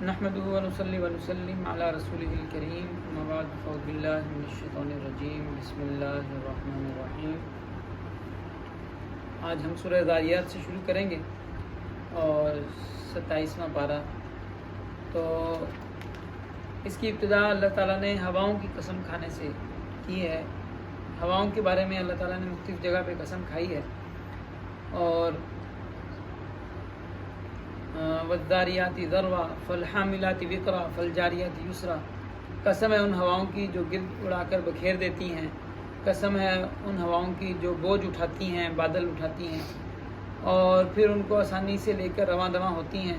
نحمده ونصلي ونسلم على رسوله الكريم اما بعد فاعوذ بالله من الشیطان الرجیم بسم اللہ الرحمن الرحیم۔ آج ہم سورہ ذاریات سے شروع کریں گے اور 27واں پارہ۔ تو اس کی ابتدا اللہ تعالیٰ نے ہواؤں کی قسم کھانے سے کی ہے۔ ہواؤں کے بارے میں اللہ تعالیٰ نے مختلف جگہ پہ قسم کھائی ہے، اور والذاریات ذروا فالحاملات وقرا فالجاریات یسرا، قسم ہے ان ہواؤں کی جو گرد اڑا کر بکھیر دیتی ہیں، قسم ہے ان ہواؤں کی جو بوجھ اٹھاتی ہیں، بادل اٹھاتی ہیں اور پھر ان کو آسانی سے لے کر رواں دواں ہوتی ہیں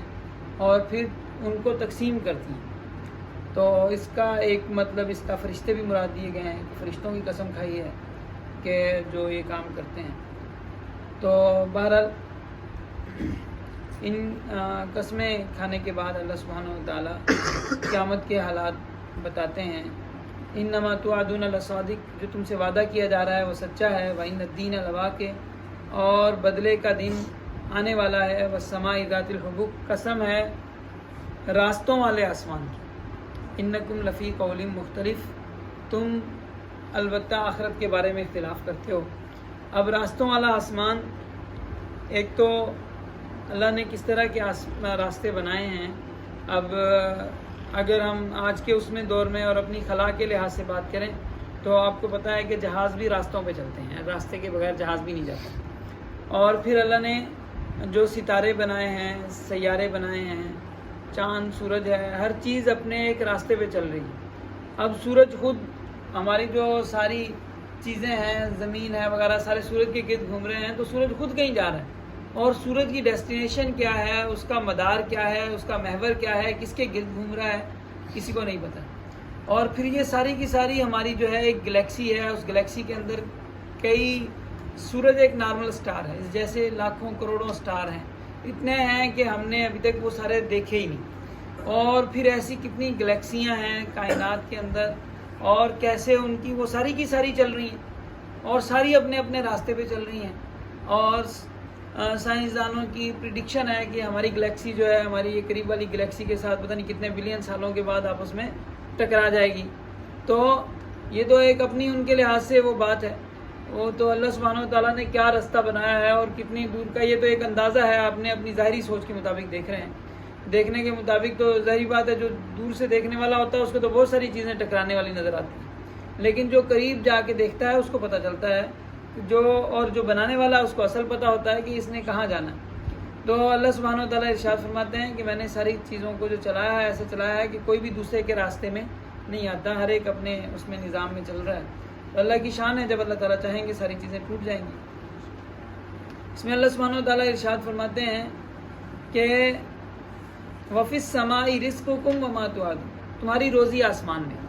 اور پھر ان کو تقسیم کرتی ہیں۔ تو اس کا ایک مطلب اس کا فرشتے بھی مراد دیے گئے ہیں، فرشتوں کی قسم کھائی ہے کہ جو یہ کام کرتے ہیں۔ تو بہرحال ان قسمیں کھانے کے بعد اللہ سبحانہ و تعالیٰ قیامت کے حالات بتاتے ہیں۔ انما توعدون لصادق، جو تم سے وعدہ کیا جا رہا ہے وہ سچا ہے۔ وان الدین لواقع، اور بدلے کا دن آنے والا ہے۔ والسماء ذات الحبک، قسم ہے راستوں والے آسمان کی۔ انکم لفی قول مختلف، تم البتہ آخرت کے بارے میں اختلاف کرتے ہو۔ اب راستوں والا آسمان، ایک تو اللہ نے کس طرح کے راستے بنائے ہیں۔ اب اگر ہم آج کے اس میں دور میں اور اپنی خلا کے لحاظ سے بات کریں تو آپ کو پتہ ہے کہ جہاز بھی راستوں پہ چلتے ہیں، راستے کے بغیر جہاز بھی نہیں جاتا۔ اور پھر اللہ نے جو ستارے بنائے ہیں، سیارے بنائے ہیں، چاند، سورج ہے، ہر چیز اپنے ایک راستے پہ چل رہی ہے۔ اب سورج خود، ہماری جو ساری چیزیں ہیں، زمین ہے وغیرہ، سارے سورج کے گرد گھوم رہے ہیں، تو سورج خود کہیں جا رہا ہے، اور سورج کی ڈیسٹینیشن کیا ہے، اس کا مدار کیا ہے، اس کا محور کیا ہے، کس کے گرد گھوم رہا ہے، کسی کو نہیں پتہ۔ اور پھر یہ ساری کی ساری ہماری جو ہے ایک گلیکسی ہے، اس گلیکسی کے اندر کئی، سورج ایک نارمل سٹار ہے، جیسے لاکھوں کروڑوں سٹار ہیں، اتنے ہیں کہ ہم نے ابھی تک وہ سارے دیکھے ہی نہیں۔ اور پھر ایسی کتنی گلیکسیاں ہیں کائنات کے اندر، اور کیسے ان کی وہ ساری کی ساری چل رہی ہیں، اور ساری اپنے اپنے راستے پہ چل رہی ہیں۔ اور سائنسدانوں کی پریڈکشن ہے کہ ہماری گلیکسی جو ہے، ہماری یہ قریب والی گلیکسی کے ساتھ پتہ نہیں کتنے بلین سالوں کے بعد آپس میں ٹکرا جائے گی۔ تو یہ تو ایک اپنی ان کے لحاظ سے وہ بات ہے، وہ تو اللہ سبحانہ و تعالیٰ نے کیا راستہ بنایا ہے اور کتنی دور کا، یہ تو ایک اندازہ ہے، آپ نے اپنی ظاہری سوچ کے مطابق دیکھ رہے ہیں۔ دیکھنے کے مطابق تو ظاہری بات ہے، جو دور سے دیکھنے والا ہوتا ہے اس کو تو بہت ساری چیزیں ٹکرانے والی نظر آتی ہیں، لیکن جو قریب جا کے دیکھتا ہے اس کو پتہ چلتا ہے، جو بنانے والا اس کو اصل پتہ ہوتا ہے کہ اس نے کہاں جانا ہے۔ تو اللہ سبحانہ و تعالیٰ ارشاد فرماتے ہیں کہ میں نے ساری چیزوں کو جو چلایا ہے، ایسے چلایا ہے کہ کوئی بھی دوسرے کے راستے میں نہیں آتا، ہر ایک اپنے اس میں نظام میں چل رہا ہے۔ تو اللہ کی شان ہے، جب اللہ تعالیٰ چاہیں گے ساری چیزیں ٹوٹ جائیں گی۔ اس میں اللہ سبحانہ و تعالیٰ ارشاد فرماتے ہیں کہ وَفِي السَّمَاءِ رِزْقُكُمْ وَمَا تُوعَدُونَ، تمہاری روزی آسمان میں۔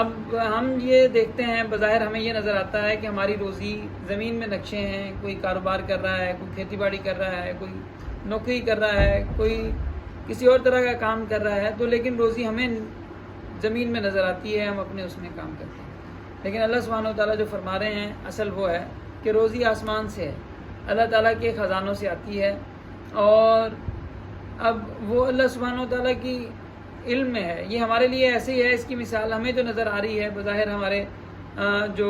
اب ہم یہ دیکھتے ہیں، بظاہر ہمیں یہ نظر آتا ہے کہ ہماری روزی زمین میں نقشے ہیں، کوئی کاروبار کر رہا ہے، کوئی کھیتی باڑی کر رہا ہے، کوئی نوکری کر رہا ہے، کوئی کسی اور طرح کا کام کر رہا ہے، تو لیکن روزی ہمیں زمین میں نظر آتی ہے، ہم اپنے اس میں کام کرتے ہیں۔ لیکن اللہ سبحانہ و تعالیٰ جو فرما رہے ہیں اصل وہ ہے کہ روزی آسمان سے ہے، اللہ تعالیٰ کے خزانوں سے آتی ہے۔ اور اب وہ اللہ سبحانہ و تعالیٰ کی علم میں ہے، یہ ہمارے لیے ایسے ہی ہے۔ اس کی مثال ہمیں جو نظر آ رہی ہے، بظاہر ہمارے جو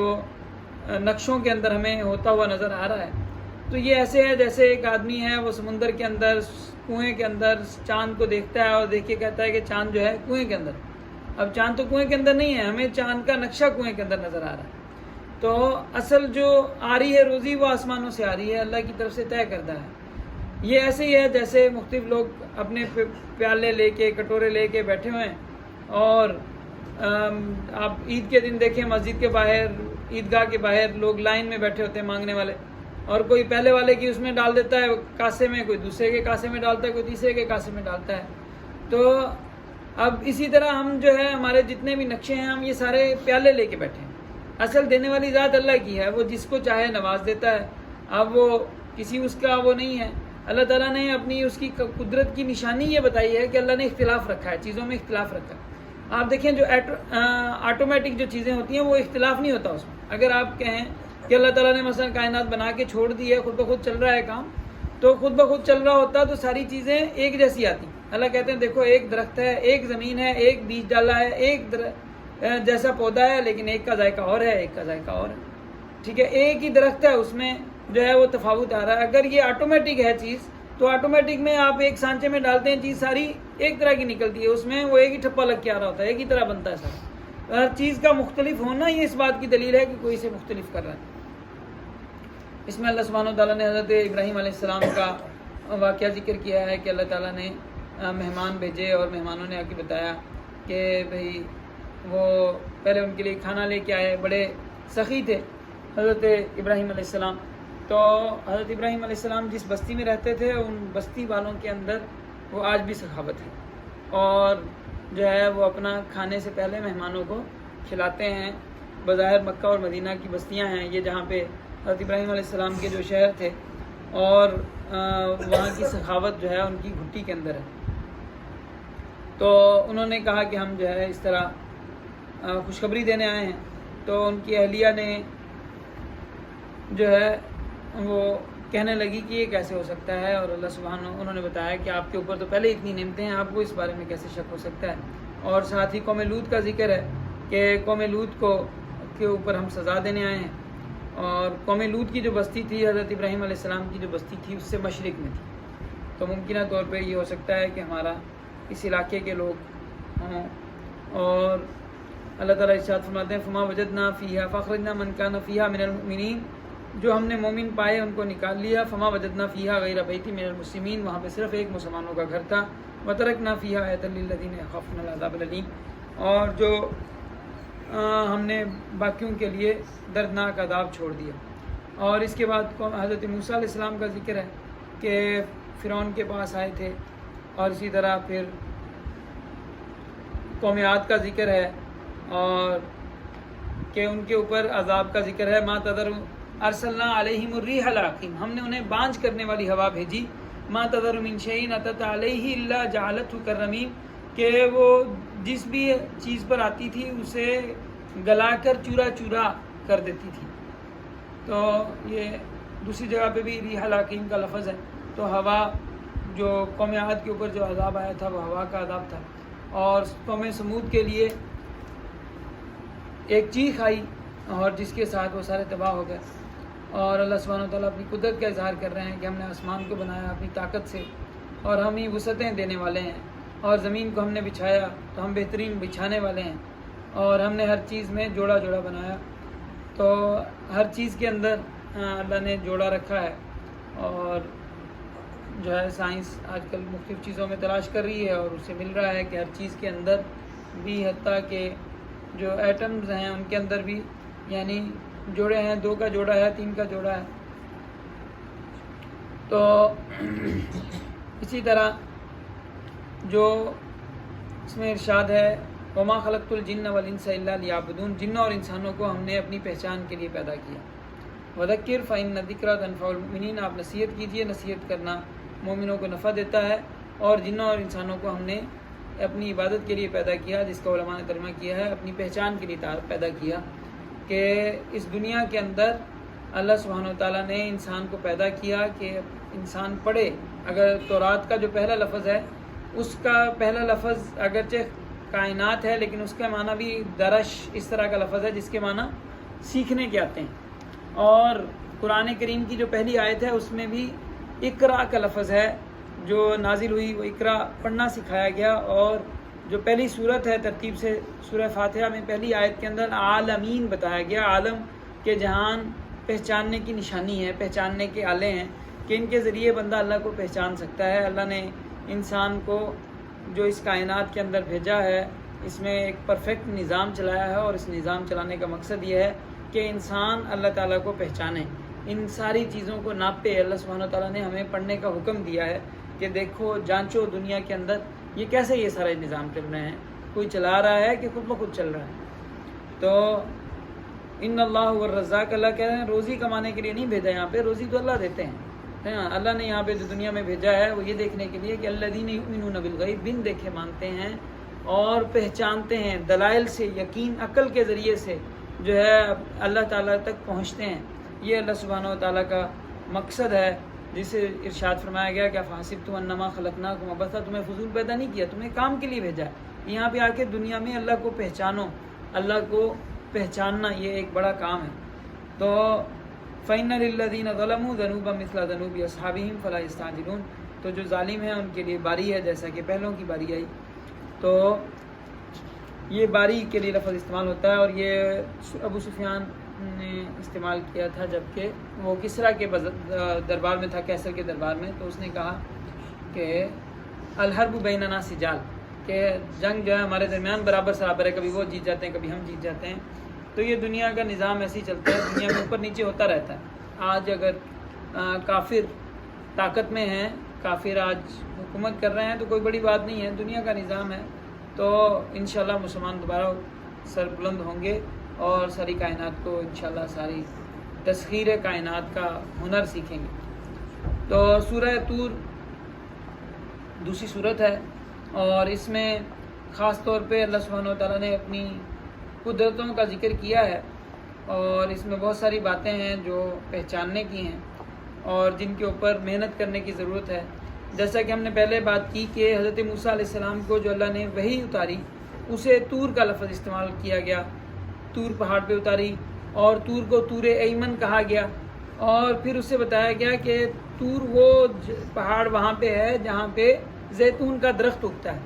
نقشوں کے اندر ہمیں ہوتا ہوا نظر آ رہا ہے، تو یہ ایسے ہے جیسے ایک آدمی ہے، وہ سمندر کے اندر، کنویں کے اندر چاند کو دیکھتا ہے اور دیکھ کے کہتا ہے کہ چاند جو ہے کنویں کے اندر۔ اب چاند تو کنویں کے اندر نہیں ہے، ہمیں چاند کا نقشہ کنویں کے اندر نظر آ رہا ہے۔ تو اصل جو آ رہی ہے روزی، وہ آسمانوں سے آ رہی ہے، اللہ کی طرف سے طے کردہ ہے۔ یہ ایسے ہی ہے جیسے مختلف لوگ اپنے پیالے لے کے، کٹورے لے کے بیٹھے ہوئے ہیں، اور آپ عید کے دن دیکھیں مسجد کے باہر، عیدگاہ کے باہر لوگ لائن میں بیٹھے ہوتے ہیں مانگنے والے، اور کوئی پہلے والے کی اس میں ڈال دیتا ہے کاسے میں، کوئی دوسرے کے کاسے میں ڈالتا ہے، کوئی تیسرے کے کاسے میں ڈالتا ہے۔ تو اب اسی طرح ہم جو ہے، ہمارے جتنے بھی نقشے ہیں، ہم یہ سارے پیالے لے کے بیٹھے ہیں۔ اصل دینے والی ذات اللہ کی ہے، وہ جس کو چاہے نواز دیتا ہے۔ اب وہ کسی اس کا وہ نہیں ہے۔ اللہ تعالیٰ نے اپنی اس کی قدرت کی نشانی یہ بتائی ہے کہ اللہ نے اختلاف رکھا ہے، چیزوں میں اختلاف رکھا ہے۔ آپ دیکھیں جو آٹومیٹک جو چیزیں ہوتی ہیں، وہ اختلاف نہیں ہوتا اس میں۔ اگر آپ کہیں کہ اللہ تعالیٰ نے مثلا کائنات بنا کے چھوڑ دی ہے، خود بخود چل رہا ہے کام، تو خود بخود چل رہا ہوتا تو ساری چیزیں ایک جیسی آتی، اللہ کہتے ہیں دیکھو ایک درخت ہے، ایک زمین ہے، ایک بیج ڈالا ہے، ایک جیسا پودا ہے، لیکن ایک کا ذائقہ اور ہے، ایک کا ذائقہ اور ہے، ٹھیک ہے، ایک ہی درخت ہے، اس میں جو ہے وہ تفاوت آ رہا ہے۔ اگر یہ آٹومیٹک ہے چیز تو آٹومیٹک میں آپ ایک سانچے میں ڈالتے ہیں چیز ساری ایک طرح کی نکلتی ہے، اس میں وہ ایک ہی ٹھپا لگ کے آ رہا ہوتا ہے، ایک ہی طرح بنتا ہے سارا۔ ہر چیز کا مختلف ہونا یہ اس بات کی دلیل ہے کہ کوئی اسے مختلف کر رہا ہے۔ اس میں اللہ سبحانہ و تعالیٰ نے حضرت ابراہیم علیہ السلام کا واقعہ ذکر کیا ہے کہ اللہ تعالیٰ نے مہمان بھیجے اور مہمانوں نے آ کے بتایا کہ بھئی وہ پہلے ان کے لیے کھانا لے کے آئے، بڑے سخی تھے حضرت ابراہیم علیہ السلام۔ تو حضرت ابراہیم علیہ السلام جس بستی میں رہتے تھے ان بستی والوں کے اندر وہ آج بھی سخاوت ہے، اور جو ہے وہ اپنا کھانے سے پہلے مہمانوں کو کھلاتے ہیں۔ بظاہر مکہ اور مدینہ کی بستیاں ہیں یہ جہاں پہ حضرت ابراہیم علیہ السلام کے جو شہر تھے، اور وہاں کی سخاوت جو ہے ان کی گھٹی کے اندر ہے۔ تو انہوں نے کہا کہ ہم جو ہے اس طرح خوشخبری دینے آئے ہیں، تو ان کی اہلیہ نے جو ہے وہ کہنے لگی کہ یہ کیسے ہو سکتا ہے، اور اللہ سبحانہ انہوں نے بتایا کہ آپ کے اوپر تو پہلے اتنی نعمتیں ہیں، آپ کو اس بارے میں کیسے شک ہو سکتا ہے۔ اور ساتھ ہی قوم لوط کا ذکر ہے کہ قوم لوط کے اوپر ہم سزا دینے آئے ہیں، اور قوم لوط کی جو بستی تھی حضرت ابراہیم علیہ السلام کی جو بستی تھی اس سے مشرق میں تھی، تو ممکنہ طور پہ یہ ہو سکتا ہے کہ ہمارا اس علاقے کے لوگ ہوں۔ اور اللہ تعالیٰ ارشاد فرماتے ہیں فما وجدنا فیہا فاخرجنا من کان فیہا من المؤمنین، جو ہم نے مومن پائے ان کو نکال لیا۔ فما وجدنا فیہا غیر بیت من المسلمین، وہاں پہ صرف ایک مسلمانوں کا گھر تھا۔ وترکنا فیہا آیۃ للذین یخافون العذاب الالیم، اور جو ہم نے باقیوں کے لیے دردناک عذاب چھوڑ دیا۔ اور اس کے بعد حضرت موسیٰ علیہ السلام کا ذکر ہے کہ فرعون کے پاس آئے تھے، اور اسی طرح پھر قوم عاد کا ذکر ہے، اور کہ ان کے اوپر عذاب کا ذکر ہے۔ ما تذر ارسلنا علیہم الریح العقیم، ہم نے انہیں بانجھ کرنے والی ہوا بھیجی۔ ما تذر من شیء اتت علیہ الا جعلته کالرمیم، کہ وہ جس بھی چیز پر آتی تھی اسے گلا کر چورا چورا کر دیتی تھی۔ تو یہ دوسری جگہ پہ بھی ریح العقیم کا لفظ ہے۔ تو ہوا جو قوم عاد کے اوپر جو عذاب آیا تھا وہ ہوا کا عذاب تھا، اور قوم سمود کے لیے ایک چیخ آئی اور جس کے ساتھ وہ سارے تباہ ہو گئے۔ اور اللہ سبحانہ و تعالیٰ اپنی قدرت کا اظہار کر رہے ہیں کہ ہم نے آسمان کو بنایا اپنی طاقت سے، اور ہم ہی وسعتیں دینے والے ہیں، اور زمین کو ہم نے بچھایا تو ہم بہترین بچھانے والے ہیں، اور ہم نے ہر چیز میں جوڑا جوڑا بنایا۔ تو ہر چیز کے اندر اللہ نے جوڑا رکھا ہے، اور جو ہے سائنس آج کل مختلف چیزوں میں تلاش کر رہی ہے، اور اسے مل رہا ہے کہ ہر چیز کے اندر بھی، حتیٰ کہ جو ایٹمز ہیں ان کے اندر بھی یعنی جوڑے ہیں، 2 کا جوڑا ہے، 3 کا جوڑا ہے۔ تو اسی طرح جو اس میں ارشاد ہے وما خلقت الجن والانس الا لیعبدون، جنوں اور انسانوں کو ہم نے اپنی پہچان کے لیے پیدا کیا۔ وذکر فإن الذکریٰ تنفع المؤمنین، آپ نصیحت کیجئے، نصیحت کرنا مومنوں کو نفع دیتا ہے۔ اور جنوں اور انسانوں کو ہم نے اپنی عبادت کے لیے پیدا کیا، جس کا علماء نے ترجمہ کیا ہے اپنی پہچان کے لیے پیدا کیا، کہ اس دنیا کے اندر اللہ سبحانہ و تعالیٰ نے انسان کو پیدا کیا کہ انسان پڑھے۔ اگر تورات کا جو پہلا لفظ ہے اس کا پہلا لفظ اگرچہ کائنات ہے، لیکن اس کا معنی بھی درش اس طرح کا لفظ ہے جس کے معنی سیکھنے کے آتے ہیں۔ اور قرآن کریم کی جو پہلی آیت ہے اس میں بھی اقرا کا لفظ ہے، جو نازل ہوئی وہ اقرا پڑھنا سکھایا گیا۔ اور جو پہلی صورت ہے ترتیب سے سورہ فاتحہ میں پہلی آیت کے اندر عالمین بتایا گیا، عالم کے جہان پہچاننے کی نشانی ہے، پہچاننے کے آلے ہیں کہ ان کے ذریعے بندہ اللہ کو پہچان سکتا ہے۔ اللہ نے انسان کو جو اس کائنات کے اندر بھیجا ہے اس میں ایک پرفیکٹ نظام چلایا ہے، اور اس نظام چلانے کا مقصد یہ ہے کہ انسان اللہ تعالیٰ کو پہچانے، ان ساری چیزوں کو ناپے۔ اللہ سبحانہ و تعالیٰ نے ہمیں پڑھنے کا حکم دیا ہے کہ دیکھو جانچو دنیا کے اندر یہ کیسے یہ سارے نظام چل رہے ہیں، کوئی چلا رہا ہے کہ خود بخود چل رہا ہے۔ تو ان اللہ والرزاق، اللہ کہہ رہے ہیں روزی کمانے کے لیے نہیں بھیجا یہاں پہ، روزی تو اللہ دیتے ہیں۔ اللہ نے یہاں پہ جو دنیا میں بھیجا ہے وہ یہ دیکھنے کے لیے کہ الذین یؤمنون بالغیب، بن دیکھے مانتے ہیں اور پہچانتے ہیں، دلائل سے، یقین، عقل کے ذریعے سے جو ہے اللہ تعالیٰ تک پہنچتے ہیں۔ یہ اللہ سبحانہ و تعالیٰ کا مقصد ہے جس سے ارشاد فرمایا گیا کہ فحسبتم انما خلقناکم عبثا، تمہیں فضول پیدا نہیں کیا، تمہیں کام کے لیے بھیجا ہے۔ یہاں پہ آ کے دنیا میں اللہ کو پہچانو، اللہ کو پہچاننا یہ ایک بڑا کام ہے۔ تو فَإِنَّ لِلَّذِينَ ظَلَمُوا ذَنُوبًا مِثْلَ ذَنُوبِ أَصْحَابِهِمْ فَلَا يَسْتَعْجِلُونَ، تو جو ظالم ہیں ان کے لیے باری ہے جیسا کہ پہلوں کی باری آئی۔ تو یہ باری کے لیے لفظ استعمال ہوتا ہے، اور یہ ابو سفیان نے استعمال کیا تھا جبکہ وہ کسریٰ کے دربار میں تھا، کیسر کے دربار میں۔ تو اس نے کہا کہ الحرب بیننا سجال، کہ جنگ جو ہے ہمارے درمیان برابر سرابر ہے، کبھی وہ جیت جاتے ہیں کبھی ہم جیت جاتے ہیں۔ تو یہ دنیا کا نظام ایسے ہی چلتا ہے، دنیا میں اوپر نیچے ہوتا رہتا ہے۔ آج اگر کافر طاقت میں ہیں، کافر آج حکومت کر رہے ہیں تو کوئی بڑی بات نہیں ہے، دنیا کا نظام ہے۔ تو انشاءاللہ مسلمان دوبارہ سر بلند ہوں گے اور ساری کائنات کو انشاءاللہ ساری تسخیر کائنات کا ہنر سیکھیں گے۔ تو سورہ طور دوسری صورت ہے، اور اس میں خاص طور پہ اللہ سبحانہ وتعالیٰ نے اپنی قدرتوں کا ذکر کیا ہے، اور اس میں بہت ساری باتیں ہیں جو پہچاننے کی ہیں اور جن کے اوپر محنت کرنے کی ضرورت ہے۔ جیسا کہ ہم نے پہلے بات کی کہ حضرت موسیٰ علیہ السلام کو جو اللہ نے وحی اتاری، اسے طور کا لفظ استعمال کیا گیا، طور پہاڑ پہ اتاری، اور طور کو طور ایمن کہا گیا، اور پھر اس سے بتایا گیا کہ طور وہ پہاڑ وہاں پہ ہے جہاں پہ زیتون کا درخت اگتا ہے،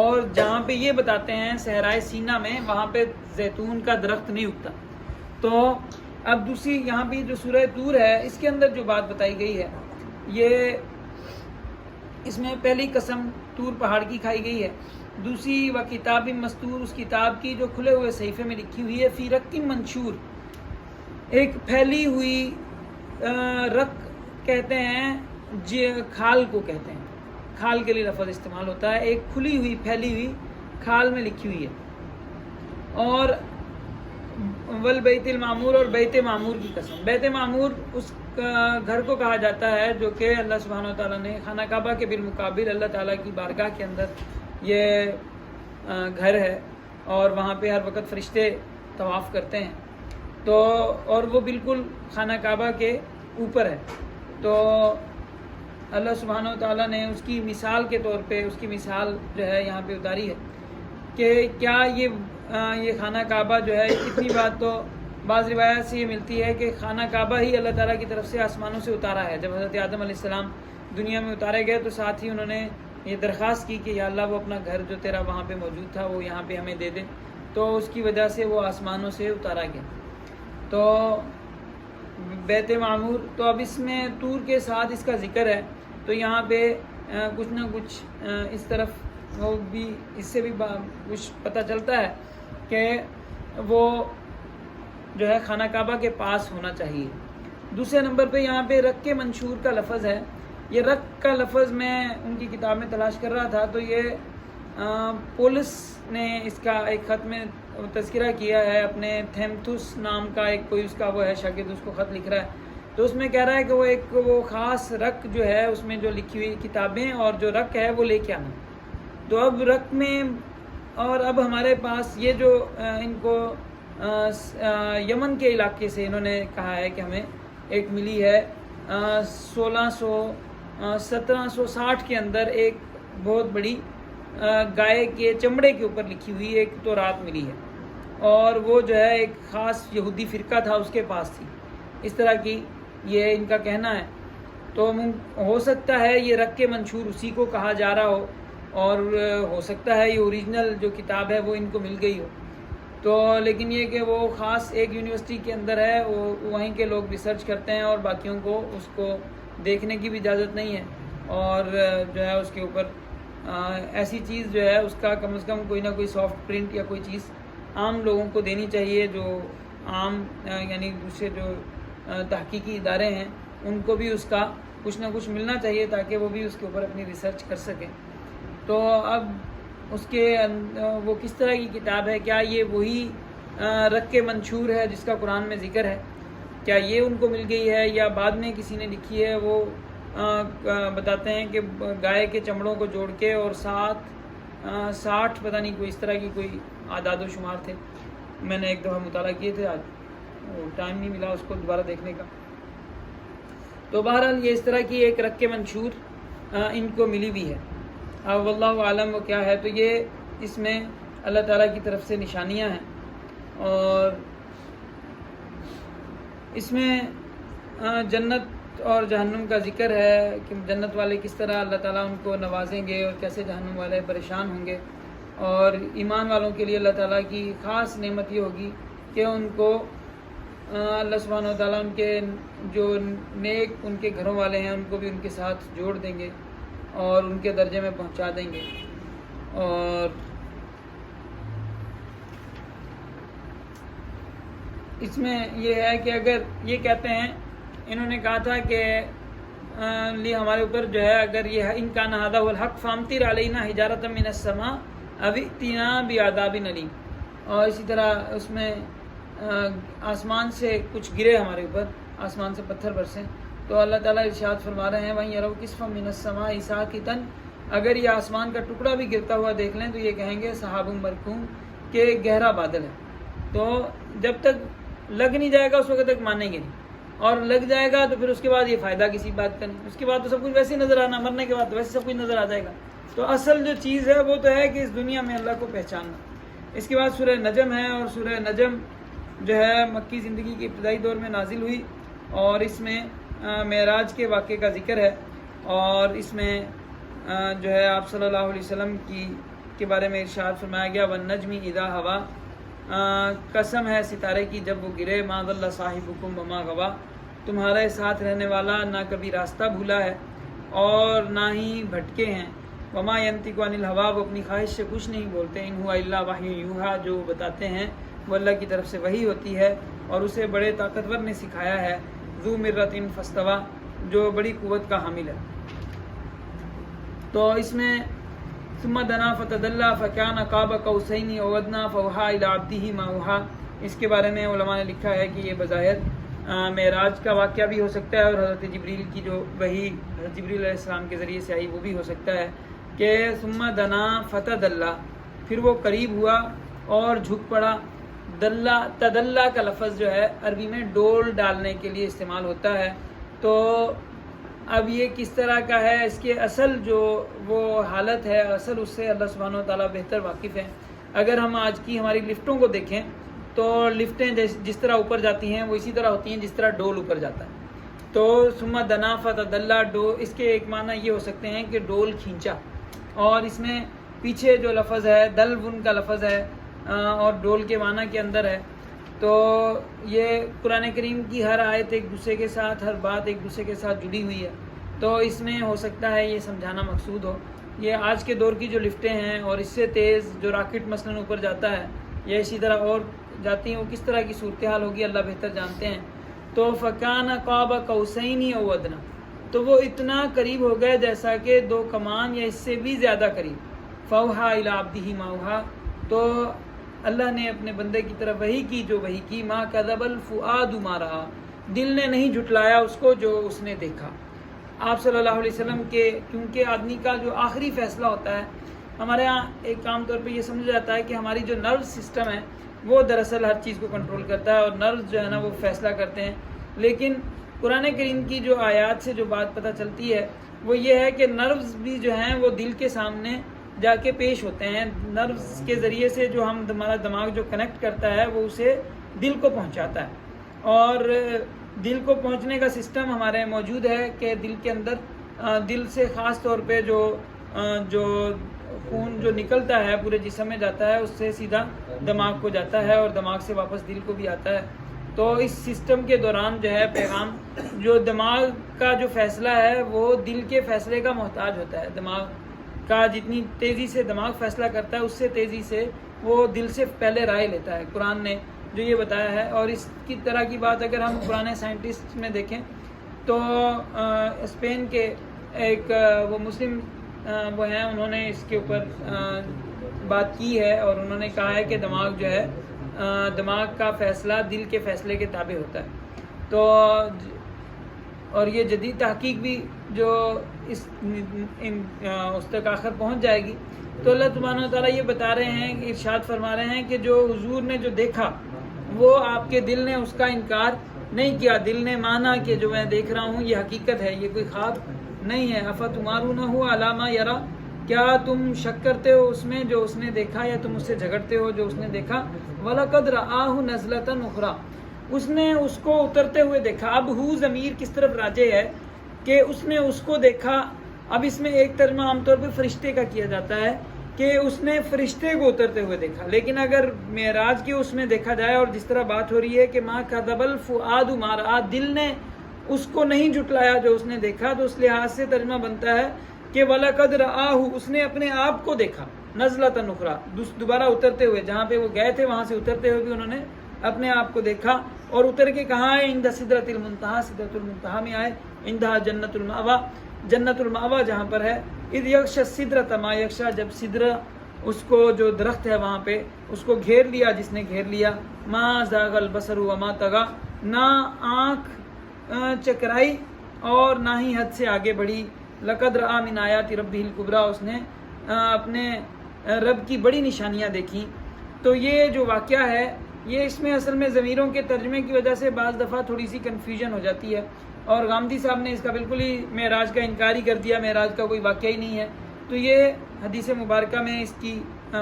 اور جہاں پہ یہ بتاتے ہیں صحرائے سینا میں وہاں پہ زیتون کا درخت نہیں اگتا۔ تو اب دوسری یہاں بھی جو سورہ طور ہے اس کے اندر جو بات بتائی گئی ہے، یہ اس میں پہلی قسم طور پہاڑ کی کھائی گئی ہے، دوسری و کتاب مستور، اس کتاب کی جو کھلے ہوئے صحیفے میں لکھی ہوئی ہے، فی رق منشور، ایک پھیلی ہوئی رق کہتے ہیں، کھال کو کہتے ہیں، کھال کے لیے لفظ استعمال ہوتا ہے، ایک کھلی ہوئی پھیلی ہوئی کھال میں لکھی ہوئی ہے۔ اور والبیت المعمور، اور بیت معمور کی قسم، بیت معمور اس گھر کو کہا جاتا ہے جو کہ اللہ سبحانہ وتعالیٰ نے خانہ کعبہ کے بالمقابل اللہ تعالیٰ کی بارگاہ کے اندر یہ گھر ہے، اور وہاں پہ ہر وقت فرشتے طواف کرتے ہیں، تو اور وہ بالکل خانہ کعبہ کے اوپر ہے۔ تو اللہ سبحانہ وتعالیٰ نے اس کی مثال کے طور پہ اس کی مثال جو ہے یہاں پہ اتاری ہے کہ کیا یہ خانہ کعبہ جو ہے، اتنی بات تو بعض روایات سے یہ ملتی ہے کہ خانہ کعبہ ہی اللہ تعالیٰ کی طرف سے آسمانوں سے اتارا ہے۔ جب حضرت آدم علیہ السلام دنیا میں اتارے گئے تو ساتھ ہی انہوں نے یہ درخواست کی کہ یا اللہ وہ اپنا گھر جو تیرا وہاں پہ موجود تھا وہ یہاں پہ ہمیں دے دے، تو اس کی وجہ سے وہ آسمانوں سے اتارا گیا۔ تو بیت معمور، تو اب اس میں طور کے ساتھ اس کا ذکر ہے، تو یہاں پہ کچھ نہ کچھ اس طرف وہ بھی، اس سے بھی کچھ پتہ چلتا ہے کہ وہ جو ہے خانہ کعبہ کے پاس ہونا چاہیے۔ دوسرے نمبر پہ یہاں پہ رق کے منشور کا لفظ ہے، یہ رق کا لفظ میں ان کی کتاب میں تلاش کر رہا تھا، تو یہ پولس نے اس کا ایک خط میں تذکرہ کیا ہے، اپنے تھیمتھوس نام کا ایک کوئی اس کا وہ ہے شاگرد، اس کو خط لکھ رہا ہے، تو اس میں کہہ رہا ہے کہ وہ خاص رق جو ہے اس میں جو لکھی ہوئی کتابیں اور جو رق ہے وہ لے کے آنا۔ تو اب رق میں، اور اب ہمارے پاس یہ جو ان کو یمن کے علاقے سے انہوں نے کہا ہے کہ ہمیں ایک ملی ہے 1760 کے اندر ایک بہت بڑی گائے کے چمڑے کے اوپر لکھی ہوئی ایک تورات ملی ہے، اور وہ جو ہے ایک خاص یہودی فرقہ تھا اس کے پاس تھی، اس طرح کی یہ ان کا کہنا ہے۔ تو ہو سکتا ہے یہ رق کے منشور اسی کو کہا جا رہا ہو، اور ہو سکتا ہے یہ اوریجنل جو کتاب ہے وہ ان کو مل گئی ہو، تو لیکن یہ کہ وہ خاص ایک یونیورسٹی کے اندر ہے، وہ وہیں کے لوگ ریسرچ کرتے ہیں اور باقیوں کو اس کو دیکھنے کی بھی اجازت نہیں ہے، اور جو ہے اس کے اوپر ایسی چیز جو ہے اس کا کم از کم کوئی نہ کوئی سافٹ پرنٹ یا کوئی چیز عام لوگوں کو دینی چاہیے، جو عام یعنی دوسرے جو تحقیقی ادارے ہیں ان کو بھی اس کا کچھ نہ کچھ ملنا چاہیے تاکہ وہ بھی اس کے اوپر اپنی ریسرچ کر سکیں۔ تو اب اس کے وہ کس طرح کی کتاب ہے، کیا یہ وہی رق کے منشور ہے جس کا قرآن میں ذکر ہے، کیا یہ ان کو مل گئی ہے یا بعد میں کسی نے لکھی ہے؟ وہ بتاتے ہیں کہ گائے کے چمڑوں کو جوڑ کے اور 60 پتہ نہیں کوئی اس طرح کی کوئی اعداد و شمار تھے، میں نے ایک دفعہ مطالعہ کیے تھے، آج ٹائم نہیں ملا اس کو دوبارہ دیکھنے کا۔ تو بہرحال یہ اس طرح کی ایک رق منشور ان کو ملی بھی ہے. اب واللہ عالم وہ کیا ہے. تو یہ اس میں اللہ تعالیٰ کی طرف سے نشانیاں ہیں، اور اس میں جنت اور جہنم کا ذکر ہے کہ جنت والے کس طرح اللہ تعالیٰ ان کو نوازیں گے اور کیسے جہنم والے پریشان ہوں گے. اور ایمان والوں کے لیے اللہ تعالیٰ کی خاص نعمت یہ ہوگی کہ ان کو اللہ سبحانہ و تعالیٰ ان کے جو نیک ان کے گھروں والے ہیں ان کو بھی ان کے ساتھ جوڑ دیں گے اور ان کے درجے میں پہنچا دیں گے. اور اس میں یہ ہے کہ اگر یہ کہتے ہیں، انہوں نے کہا تھا کہ ہمارے اوپر جو ہے اگر یہ ان کا نہادہ الحق فامطر علینا حجارۃ من السماء او ائتنا بعذاب علیم. اور اسی طرح اس میں آسمان سے کچھ گرے ہمارے اوپر، آسمان سے پتھر برسیں. تو اللہ تعالیٰ ارشاد فرما رہے ہیں وَإِن يَرَوْا كِسْفًا مِّنَ السَّمَاءِ سَاقِطًا، اگر یہ آسمان کا ٹکڑا بھی گرتا ہوا دیکھ لیں تو یہ کہیں گے سحاب مرکوم، کہ گہرا بادل ہے. تو جب تک لگ نہیں جائے گا اس وقت تک مانیں گے نہیں، اور لگ جائے گا تو پھر اس کے بعد یہ فائدہ کسی بات کا نہیں. اس کے بعد تو سب کچھ ویسے ہی نظر آنا، مرنے کے بعد تو ویسے سب کچھ نظر آ جائے گا. تو اصل جو چیز ہے وہ تو ہے کہ اس دنیا میں اللہ کو پہچاننا. اس کے بعد سورہ نجم ہے، اور سورہ نجم جو ہے مکی زندگی کے ابتدائی دور میں نازل ہوئی، اور اس میں معراج کے واقعے کا ذکر ہے. اور اس میں جو ہے آپ صلی اللہ علیہ وسلم کے بارے میں ارشاد فرمایا گیا وَالنَّجْمِ إِذَا هَوَىٰ، قسم ہے ستارے کی جب وہ گرے، مَا ضَلَّ صَاحِبُكُمْ وَمَا غَوَىٰ، تمہارے ساتھ رہنے والا نہ کبھی راستہ بھولا ہے اور نہ ہی بھٹکے ہیں. وَمَا يَنطِقُ عَنِ الْهَوَىٰ، وہ اپنی خواہش سے کچھ نہیں بولتے. إِنْ هُوَ إِلَّا وَحْيٌ يُوحَىٰ، جو بتاتے ہیں وہ اللہ کی طرف سے وحی ہوتی ہے، اور اسے بڑے طاقتور نے سکھایا ہے. ذو مرۃ فاستویٰ، جو بڑی قوت کا حامل ہے. تو اس میں ثم دنا فتدلی فکان قاب قوسین او ادنی فاوحی الی عبدہ ما اوحی، اس کے بارے میں علماء نے لکھا ہے کہ یہ بظاہر معراج کا واقعہ بھی ہو سکتا ہے، اور حضرت جبریل کی جو وحی حضرت جبریل علیہ السلام کے ذریعے سے آئی وہ بھی ہو سکتا ہے کہ ثم دنا فتدلی، پھر وہ قریب ہوا اور جھک پڑا. تدلّا کا لفظ جو ہے عربی میں ڈول ڈالنے کے لیے استعمال ہوتا ہے. تو اب یہ کس طرح کا ہے، اس کے اصل جو وہ حالت ہے، اصل اس سے اللہ سبحانہ و تعالیٰ بہتر واقف ہے. اگر ہم آج کی ہماری لفٹوں کو دیکھیں تو لفٹیں جس طرح اوپر جاتی ہیں وہ اسی طرح ہوتی ہیں جس طرح ڈول اوپر جاتا ہے. تو ثم دنا فتدلی، اس کے ایک معنی یہ ہو سکتے ہیں کہ ڈول کھینچا، اور اس میں پیچھے جو لفظ ہے دلون کا لفظ ہے اور ڈول کے معنی کے اندر ہے. تو یہ قرآن کریم کی ہر آیت ایک دوسرے کے ساتھ، ہر بات ایک دوسرے کے ساتھ جڑی ہوئی ہے. تو اس میں ہو سکتا ہے یہ سمجھانا مقصود ہو. یہ آج کے دور کی جو لفٹیں ہیں اور اس سے تیز جو راکٹ مثلاً اوپر جاتا ہے یا اسی طرح اور جاتی ہیں، وہ کس طرح کی صورتحال ہوگی اللہ بہتر جانتے ہیں. تو فکان قاب قوسین او ادنی، تو وہ اتنا قریب ہو گئے جیسا کہ دو کمان یا اس سے بھی زیادہ قریب. فاوحی الی عبدہ ما اوحی، تو اللہ نے اپنے بندے کی طرف وحی کی جو وحی کی. ما کذب الفؤاد ما رأى، دل نے نہیں جھٹلایا اس کو جو اس نے دیکھا. آپ صلی اللہ علیہ وسلم کے، کیونکہ آدمی کا جو آخری فیصلہ ہوتا ہے، ہمارے ہاں ایک عام طور پہ یہ سمجھا جاتا ہے کہ ہماری جو نرو سسٹم ہے وہ دراصل ہر چیز کو کنٹرول کرتا ہے، اور نروز جو ہے نا وہ فیصلہ کرتے ہیں. لیکن قرآن کریم کی جو آیات سے جو بات پتہ چلتی ہے وہ یہ ہے کہ نروز بھی جو ہیں وہ دل کے سامنے جا کے پیش ہوتے ہیں. نروز کے ذریعے سے جو ہمارا دماغ جو کنیکٹ کرتا ہے وہ اسے دل کو پہنچاتا ہے، اور دل کو پہنچنے کا سسٹم ہمارے موجود ہے کہ دل کے اندر دل سے خاص طور پہ جو خون جو نکلتا ہے پورے جسم میں جاتا ہے، اس سے سیدھا دماغ کو جاتا ہے اور دماغ سے واپس دل کو بھی آتا ہے. تو اس سسٹم کے دوران جو ہے پیغام جو دماغ کا جو فیصلہ ہے وہ دل کے فیصلے کا محتاج ہوتا ہے. دماغ کا جتنی تیزی سے دماغ فیصلہ کرتا ہے اس سے تیزی سے وہ دل سے پہلے رائے لیتا ہے. قرآن نے جو یہ بتایا ہے، اور اس کی طرح کی بات اگر ہم پرانے سائنٹسٹ میں دیکھیں تو اسپین کے ایک وہ مسلم وہ ہیں، انہوں نے اس کے اوپر بات کی ہے، اور انہوں نے کہا ہے کہ دماغ جو ہے دماغ کا فیصلہ دل کے فیصلے کے تابع ہوتا ہے. تو اور یہ جدید تحقیق بھی جو اس تک آخر پہنچ جائے گی. تو اللہ سبحانہ و تعالیٰ یہ بتا رہے ہیں، ارشاد فرما رہے ہیں کہ جو حضور نے جو دیکھا وہ آپ کے دل نے اس کا انکار نہیں کیا دل نے مانا کہ جو میں دیکھ رہا ہوں یہ حقیقت ہے، یہ کوئی خواب نہیں ہے۔ افتمارونہ علی ما یری، کیا تم شک کرتے ہو اس میں جو اس نے دیکھا، یا تم اس سے جھگڑتے ہو جو اس نے دیکھا؟ وَلَقَدْ رَآهُ نَزْلَةً أُخْرَى، اس نے اس کو اترتے ہوئے دیکھا۔ اب ہو ضمیر کس طرف راجع ہے کہ اس نے اس کو دیکھا۔ اب اس میں ایک ترجمہ عام طور پہ فرشتے کا کیا جاتا ہے کہ اس نے فرشتے کو اترتے ہوئے دیکھا، لیکن اگر معراج کی اس میں دیکھا جائے اور جس طرح بات ہو رہی ہے کہ ما کذب الفؤاد ما رأى، دل نے اس کو نہیں جھٹلایا جو اس نے دیکھا، تو اس لحاظ سے ترجمہ بنتا ہے کہ وَلَقَدْ رَآهُ، اس نے اپنے آپ کو دیکھا، نزلۃ اخری، دوبارہ اترتے ہوئے، جہاں پہ وہ گئے تھے وہاں سے اترتے ہوئے بھی انہوں نے اپنے آپ کو دیکھا۔ اور اتر کے کہاں ہے؟ عند سدرۃ المنتہا، سدرۃ المنتہا میں آئے، عندہا جنت المأویٰ، جنت المأویٰ جہاں پر ہے۔ اذ یغشی السدرۃ ما یغشی، جب سدرہ اس کو جو درخت ہے وہاں پہ اس کو گھیر لیا جس نے گھیر لیا۔ ما زاغ البصر وما طغی، نہ آنکھ چکرائی اور نہ ہی حد سے آگے بڑھی۔ لقد رأى من آیات ربہ الکبریٰ، اس نے اپنے رب کی بڑی نشانیاں دیکھیں۔ تو یہ جو واقعہ ہے یہ اس میں اصل میں ضمیروں کے ترجمے کی وجہ سے بعض دفعہ تھوڑی سی کنفیوژن ہو جاتی ہے، اور غامدی صاحب نے اس کا بالکل ہی معراج کا انکار ہی کر دیا، معراج کا کوئی واقعہ ہی نہیں ہے۔ تو یہ حدیث مبارکہ میں اس کی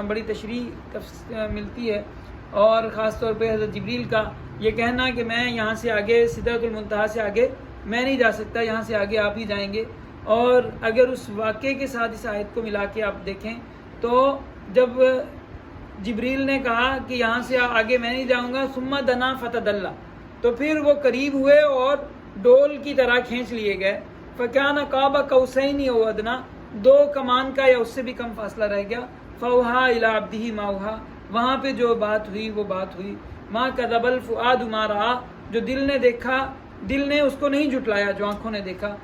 بڑی تشریح ملتی ہے، اور خاص طور پہ حضرت جبریل کا یہ کہنا کہ میں یہاں سے آگے سدرۃ المنتہا سے آگے میں نہیں جا سکتا، یہاں سے آگے آپ ہی جائیں گے۔ اور اگر اس واقعے کے ساتھ اس آیت کو ملا کے آپ دیکھیں تو جب جبریل نے کہا کہ یہاں سے آگے میں نہیں جاؤں گا، ثم دنا فتدلی، تو پھر وہ قریب ہوئے اور ڈول کی طرح کھینچ لیے گئے۔ فکان قاب قوسین او ادنی، دو کمان کا یا اس سے بھی کم فاصلہ رہ گیا۔ فاوحی الی عبدہ ما اوحی، وہاں پہ جو بات ہوئی وہ بات ہوئی۔ ما کذب الفؤاد ما رأى، جو دل نے دیکھا، دل نے اس کو نہیں جھٹلایا جو آنکھوں نے دیکھا۔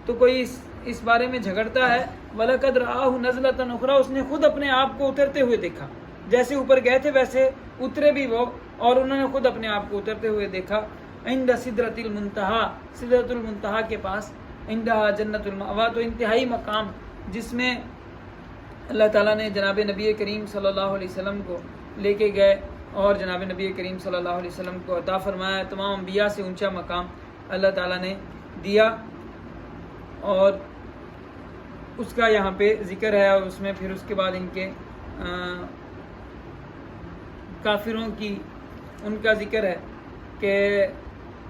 تو کوئی اس بارے میں جھگڑتا ہے، وَلَقَدْ رَآهُ نَزْلَةً أُخْرَىٰ، اس نے خود اپنے آپ کو اترتے ہوئے دیکھا، جیسے اوپر گئے تھے ویسے اترے بھی وہ، اور انہوں نے خود اپنے آپ کو اترتے ہوئے دیکھا۔ عند سدرۃ المنتہا، سدرۃ المنتہا کے پاس، عندہا جنت المأویٰ، تو انتہائی مقام جس میں اللہ تعالیٰ نے جناب نبی کریم صلی اللہ علیہ وسلم کو لے کے گئے، اور جناب نبی کریم صلی اللہ علیہ وسلم کو عطا فرمایا، تمام انبیاء سے اونچا مقام اللہ تعالیٰ نے دیا، اور اس کا یہاں پہ ذکر ہے۔ اور اس میں پھر اس کے بعد ان کے کافروں کی ان کا ذکر ہے کہ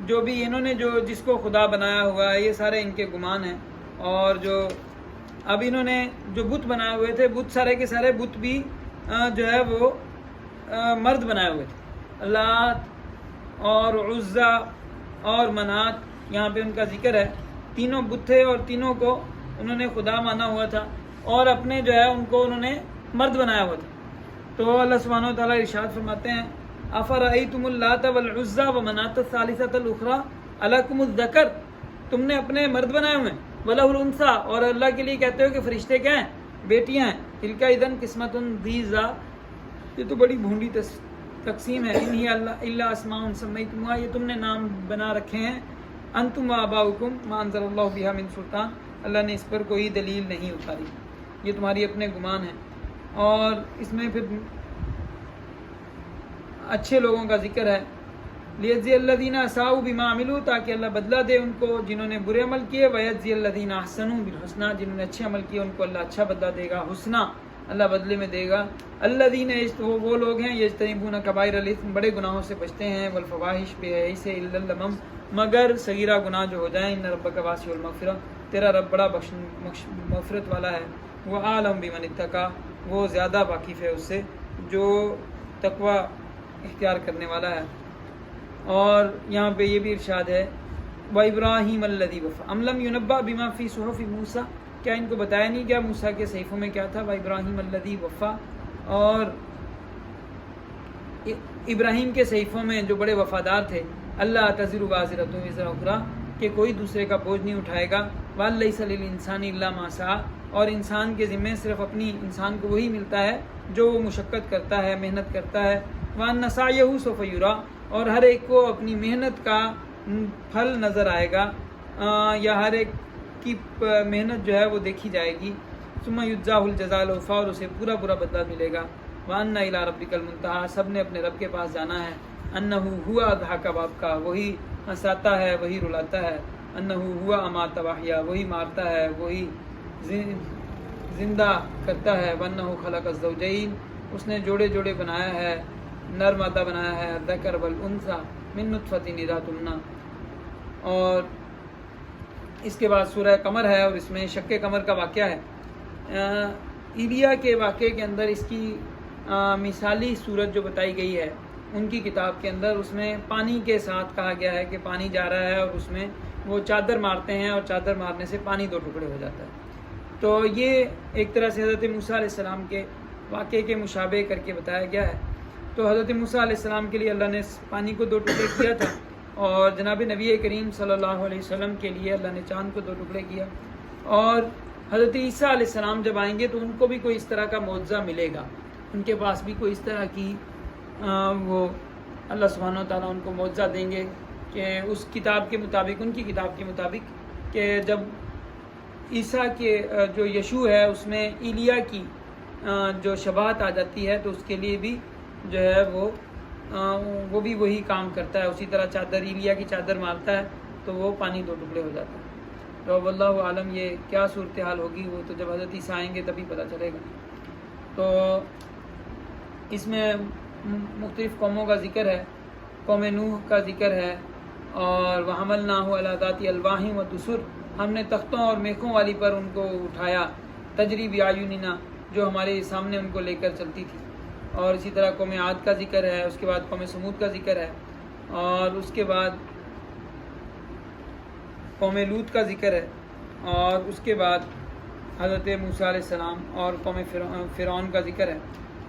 جو بھی انہوں نے جو جس کو خدا بنایا ہوا ہے، یہ سارے ان کے گمان ہیں، اور جو اب انہوں نے جو بت بنائے ہوئے تھے، بت سارے کے سارے بت بھی جو ہے وہ مرد بنائے ہوئے تھے، لات اور عزا اور منات، یہاں پہ ان کا ذکر ہے۔ تینوں بت تھے اور تینوں کو انہوں نے خدا مانا ہوا تھا، اور اپنے جو ہے ان کو انہوں نے مرد بنایا ہوا تھا۔ تو اللہ سبحانہ و تعالیٰ ارشاد فرماتے ہیں، افرأیتم اللات والعزی ومناۃ الثالثۃ الاخری الکم الذکر، تم نے اپنے مرد بنائے ہوئے ہیں، وَلَهُ الْأُنثىٰ، اور اللہ کے لیے کہتے ہو کہ فرشتے کیا ہیں؟ بیٹیاں ہیں۔ تِلْکَ اِذًا قِسْمَةٌ ضِیزَىٰ، یہ تو بڑی بھونڈی تقسیم ہے۔ اِنْ ہِیَ إِلَّا أَسْمَاءٌ سَمَّیْتُمُوہَا، یہ تم نے نام بنا رکھے ہیں، انتم وآباؤکم ما انزل اللہ بہا من سلطان، اللہ نے اس پر کوئی دلیل نہیں اتاری، یہ تمہاری اپنے گمان ہیں۔ اور اس میں پھر اچھے لوگوں کا ذکر ہے، لیجزی الذین اساءوا بما عملوا، تاکہ اللہ بدلہ دے ان کو جنہوں نے برے عمل کیے، ویجزی الذین احسنوا بالحسنى، جنہوں نے اچھے عمل کیے ان کو اللہ اچھا بدلہ دے گا، حسنہ اللہ بدلے میں دے گا۔ الذین، وہ لوگ ہیں یجتنبون کبائر الاثم، بڑے گناہوں سے بچتے ہیں، والفواحش، بے حیائی سے، الا اللمم، مگر صغیرہ گناہ جو ہو جائیں، ان ربک واسع المغفرہ، تیرا رب بڑا مغفرت والا ہے، وہ عالم بمن اتقی، وہ زیادہ واقف ہے اس سے جو تقوی اختیار کرنے والا ہے۔ اور یہاں پہ یہ بھی ارشاد ہے، وَإِبْرَاهِيمَ الَّذِي وَفَّىٰ أَمْ لَمْ يُنَبَّأْ بِمَا فِي صُحُفِ مُوسَىٰ، کیا ان کو بتایا نہیں کیا موسیٰ کے صحیفوں میں کیا تھا؟ وَإِبْرَاهِيمَ الَّذِي وَفَّىٰ، اور ابراہیم کے صحیفوں میں جو بڑے وفادار تھے، اللہ تزر وازرۃ وزر اخری، کہ کوئی دوسرے کا بوجھ نہیں اٹھائے گا، وَلَيْسَ لِلْإِنسَانِ إِلَّا مَا سَعَىٰ، اور انسان کے ذمے صرف اپنی انسان کو وہی ملتا ہے جو وہ مشقت کرتا ہے، محنت کرتا ہے، وَأَنَّ سَعْيَهُ سَوْفَ يُرَىٰ، اور ہر ایک کو اپنی محنت کا پھل نظر آئے گا، یا ہر ایک کی محنت جو ہے وہ دیکھی جائے گی، ثُمَّ يُجْزَاهُ الْجَزَاءَ الْأَوْفَىٰ، اور اسے پورا پورا بدلہ ملے گا، وَأَنَّ إِلَىٰ رَبِّكَ الْمُنتَهَىٰ، سب نے اپنے رب کے پاس جانا ہے، انہو ہوا اضحک وابکا، وہی ہنساتا ہے وہی رلاتا ہے، انہو ہوا امات واحیا، وہی مارتا ہے وہی زندہ کرتا ہے، وانہو خلق الزوجین، اس نے جوڑے جوڑے بنایا ہے، نر مادہ بنایا ہے، الذکر والانثی من نطفۃ اذا تمنی۔ اور اس کے بعد سورہ قمر ہے، اور اس میں شق قمر کا واقعہ ہے۔ ایلیا کے واقعے کے اندر اس کی مثالی صورت جو بتائی گئی ہے ان کی کتاب کے اندر، اس میں پانی کے ساتھ کہا گیا ہے کہ پانی جا رہا ہے اور اس میں وہ چادر مارتے ہیں اور چادر مارنے سے پانی 2 ٹکڑے ہو جاتا ہے۔ تو یہ ایک طرح سے حضرت موسیٰ علیہ السلام کے واقعے کے مشابہ کر کے بتایا گیا ہے۔ تو حضرت موسیٰ علیہ السلام کے لیے اللہ نے پانی کو 2 ٹکڑے کیا تھا، اور جناب نبی کریم صلی اللہ علیہ وسلم کے لیے اللہ نے چاند کو 2 ٹکڑے کیا۔ اور حضرت عیسیٰ علیہ السلام جب آئیں گے تو ان کو بھی کوئی اس طرح کا معجزہ ملے گا، ان کے پاس بھی کوئی اس طرح کی وہ اللہ سبحانہ وتعالیٰ ان کو معجزہ دیں گے کہ اس کتاب کے مطابق، ان کی کتاب کے مطابق، کہ جب عیسیٰ کے جو یشوع ہے اس میں ایلیا کی جو شباہت آ جاتی ہے تو اس کے لیے بھی جو ہے وہ بھی وہی کام کرتا ہے، اسی طرح چادر ایلیا کی چادر مارتا ہے تو وہ پانی 2 ٹکڑے ہو جاتا ہے۔ تو واللہ عالم یہ کیا صورتحال ہوگی وہ تو جب حضرت عیسیٰ آئیں گے تبھی پتہ چلے گا۔ تو اس میں مختلف قوموں کا ذکر ہے، قوم نوح کا ذکر ہے، اور وَحَمَلْنَاهُ عَلَىٰ ذَاتِ أَلْوَاحٍ وَدُسُرٍ، ہم نے تختوں اور میخوں والی پر ان کو اٹھایا، تجری بِأَعْيُنِنَا، جو ہمارے سامنے ان کو لے کر چلتی تھی۔ اور اسی طرح قوم عاد کا ذکر ہے، اس کے بعد قوم سمود کا ذکر ہے، اور اس کے بعد قوم لوط کا ذکر ہے، اور اس کے بعد حضرت موسیٰ علیہ السلام اور قوم فرعون کا ذکر ہے،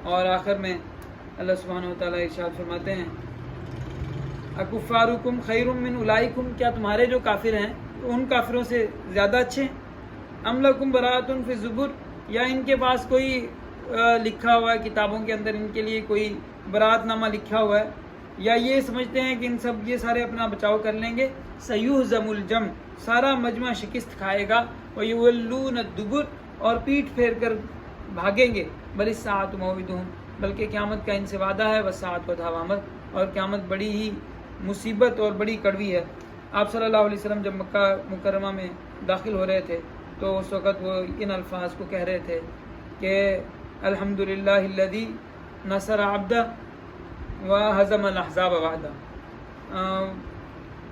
اور آخر میں اللہ سبحانہ وتعالیٰ ارشاد فرماتے ہیں اکفارکم خیر من اولئکم، کیا تمہارے جو کافر ہیں ان کافروں سے زیادہ اچھے ہیں؟ ام لکم براۃ فی الزبر، یا ان کے پاس کوئی لکھا ہوا ہے کتابوں کے اندر، ان کے لیے کوئی برات نامہ لکھا ہوا ہے، یا یہ سمجھتے ہیں کہ ان سب یہ سارے اپنا بچاؤ کر لیں گے؟ سیہزم الجمع، سارا مجمع شکست کھائے گا، ویولون الدبر، اور پیٹھ پھیر کر بھاگیں گے، بل الساعۃ موعدہم، بلکہ قیامت کا ان سے وعدہ ہے، والساعۃ ادھیٰ، اور قیامت بڑی ہی مصیبت اور بڑی کڑوی ہے۔ آپ صلی اللہ علیہ وسلم جب مکہ مکرمہ میں داخل ہو رہے تھے تو اس وقت وہ ان الفاظ کو کہہ رہے تھے کہ الحمدللہ الذی نصر عبدہ وہزم الاحزاب وحدہ،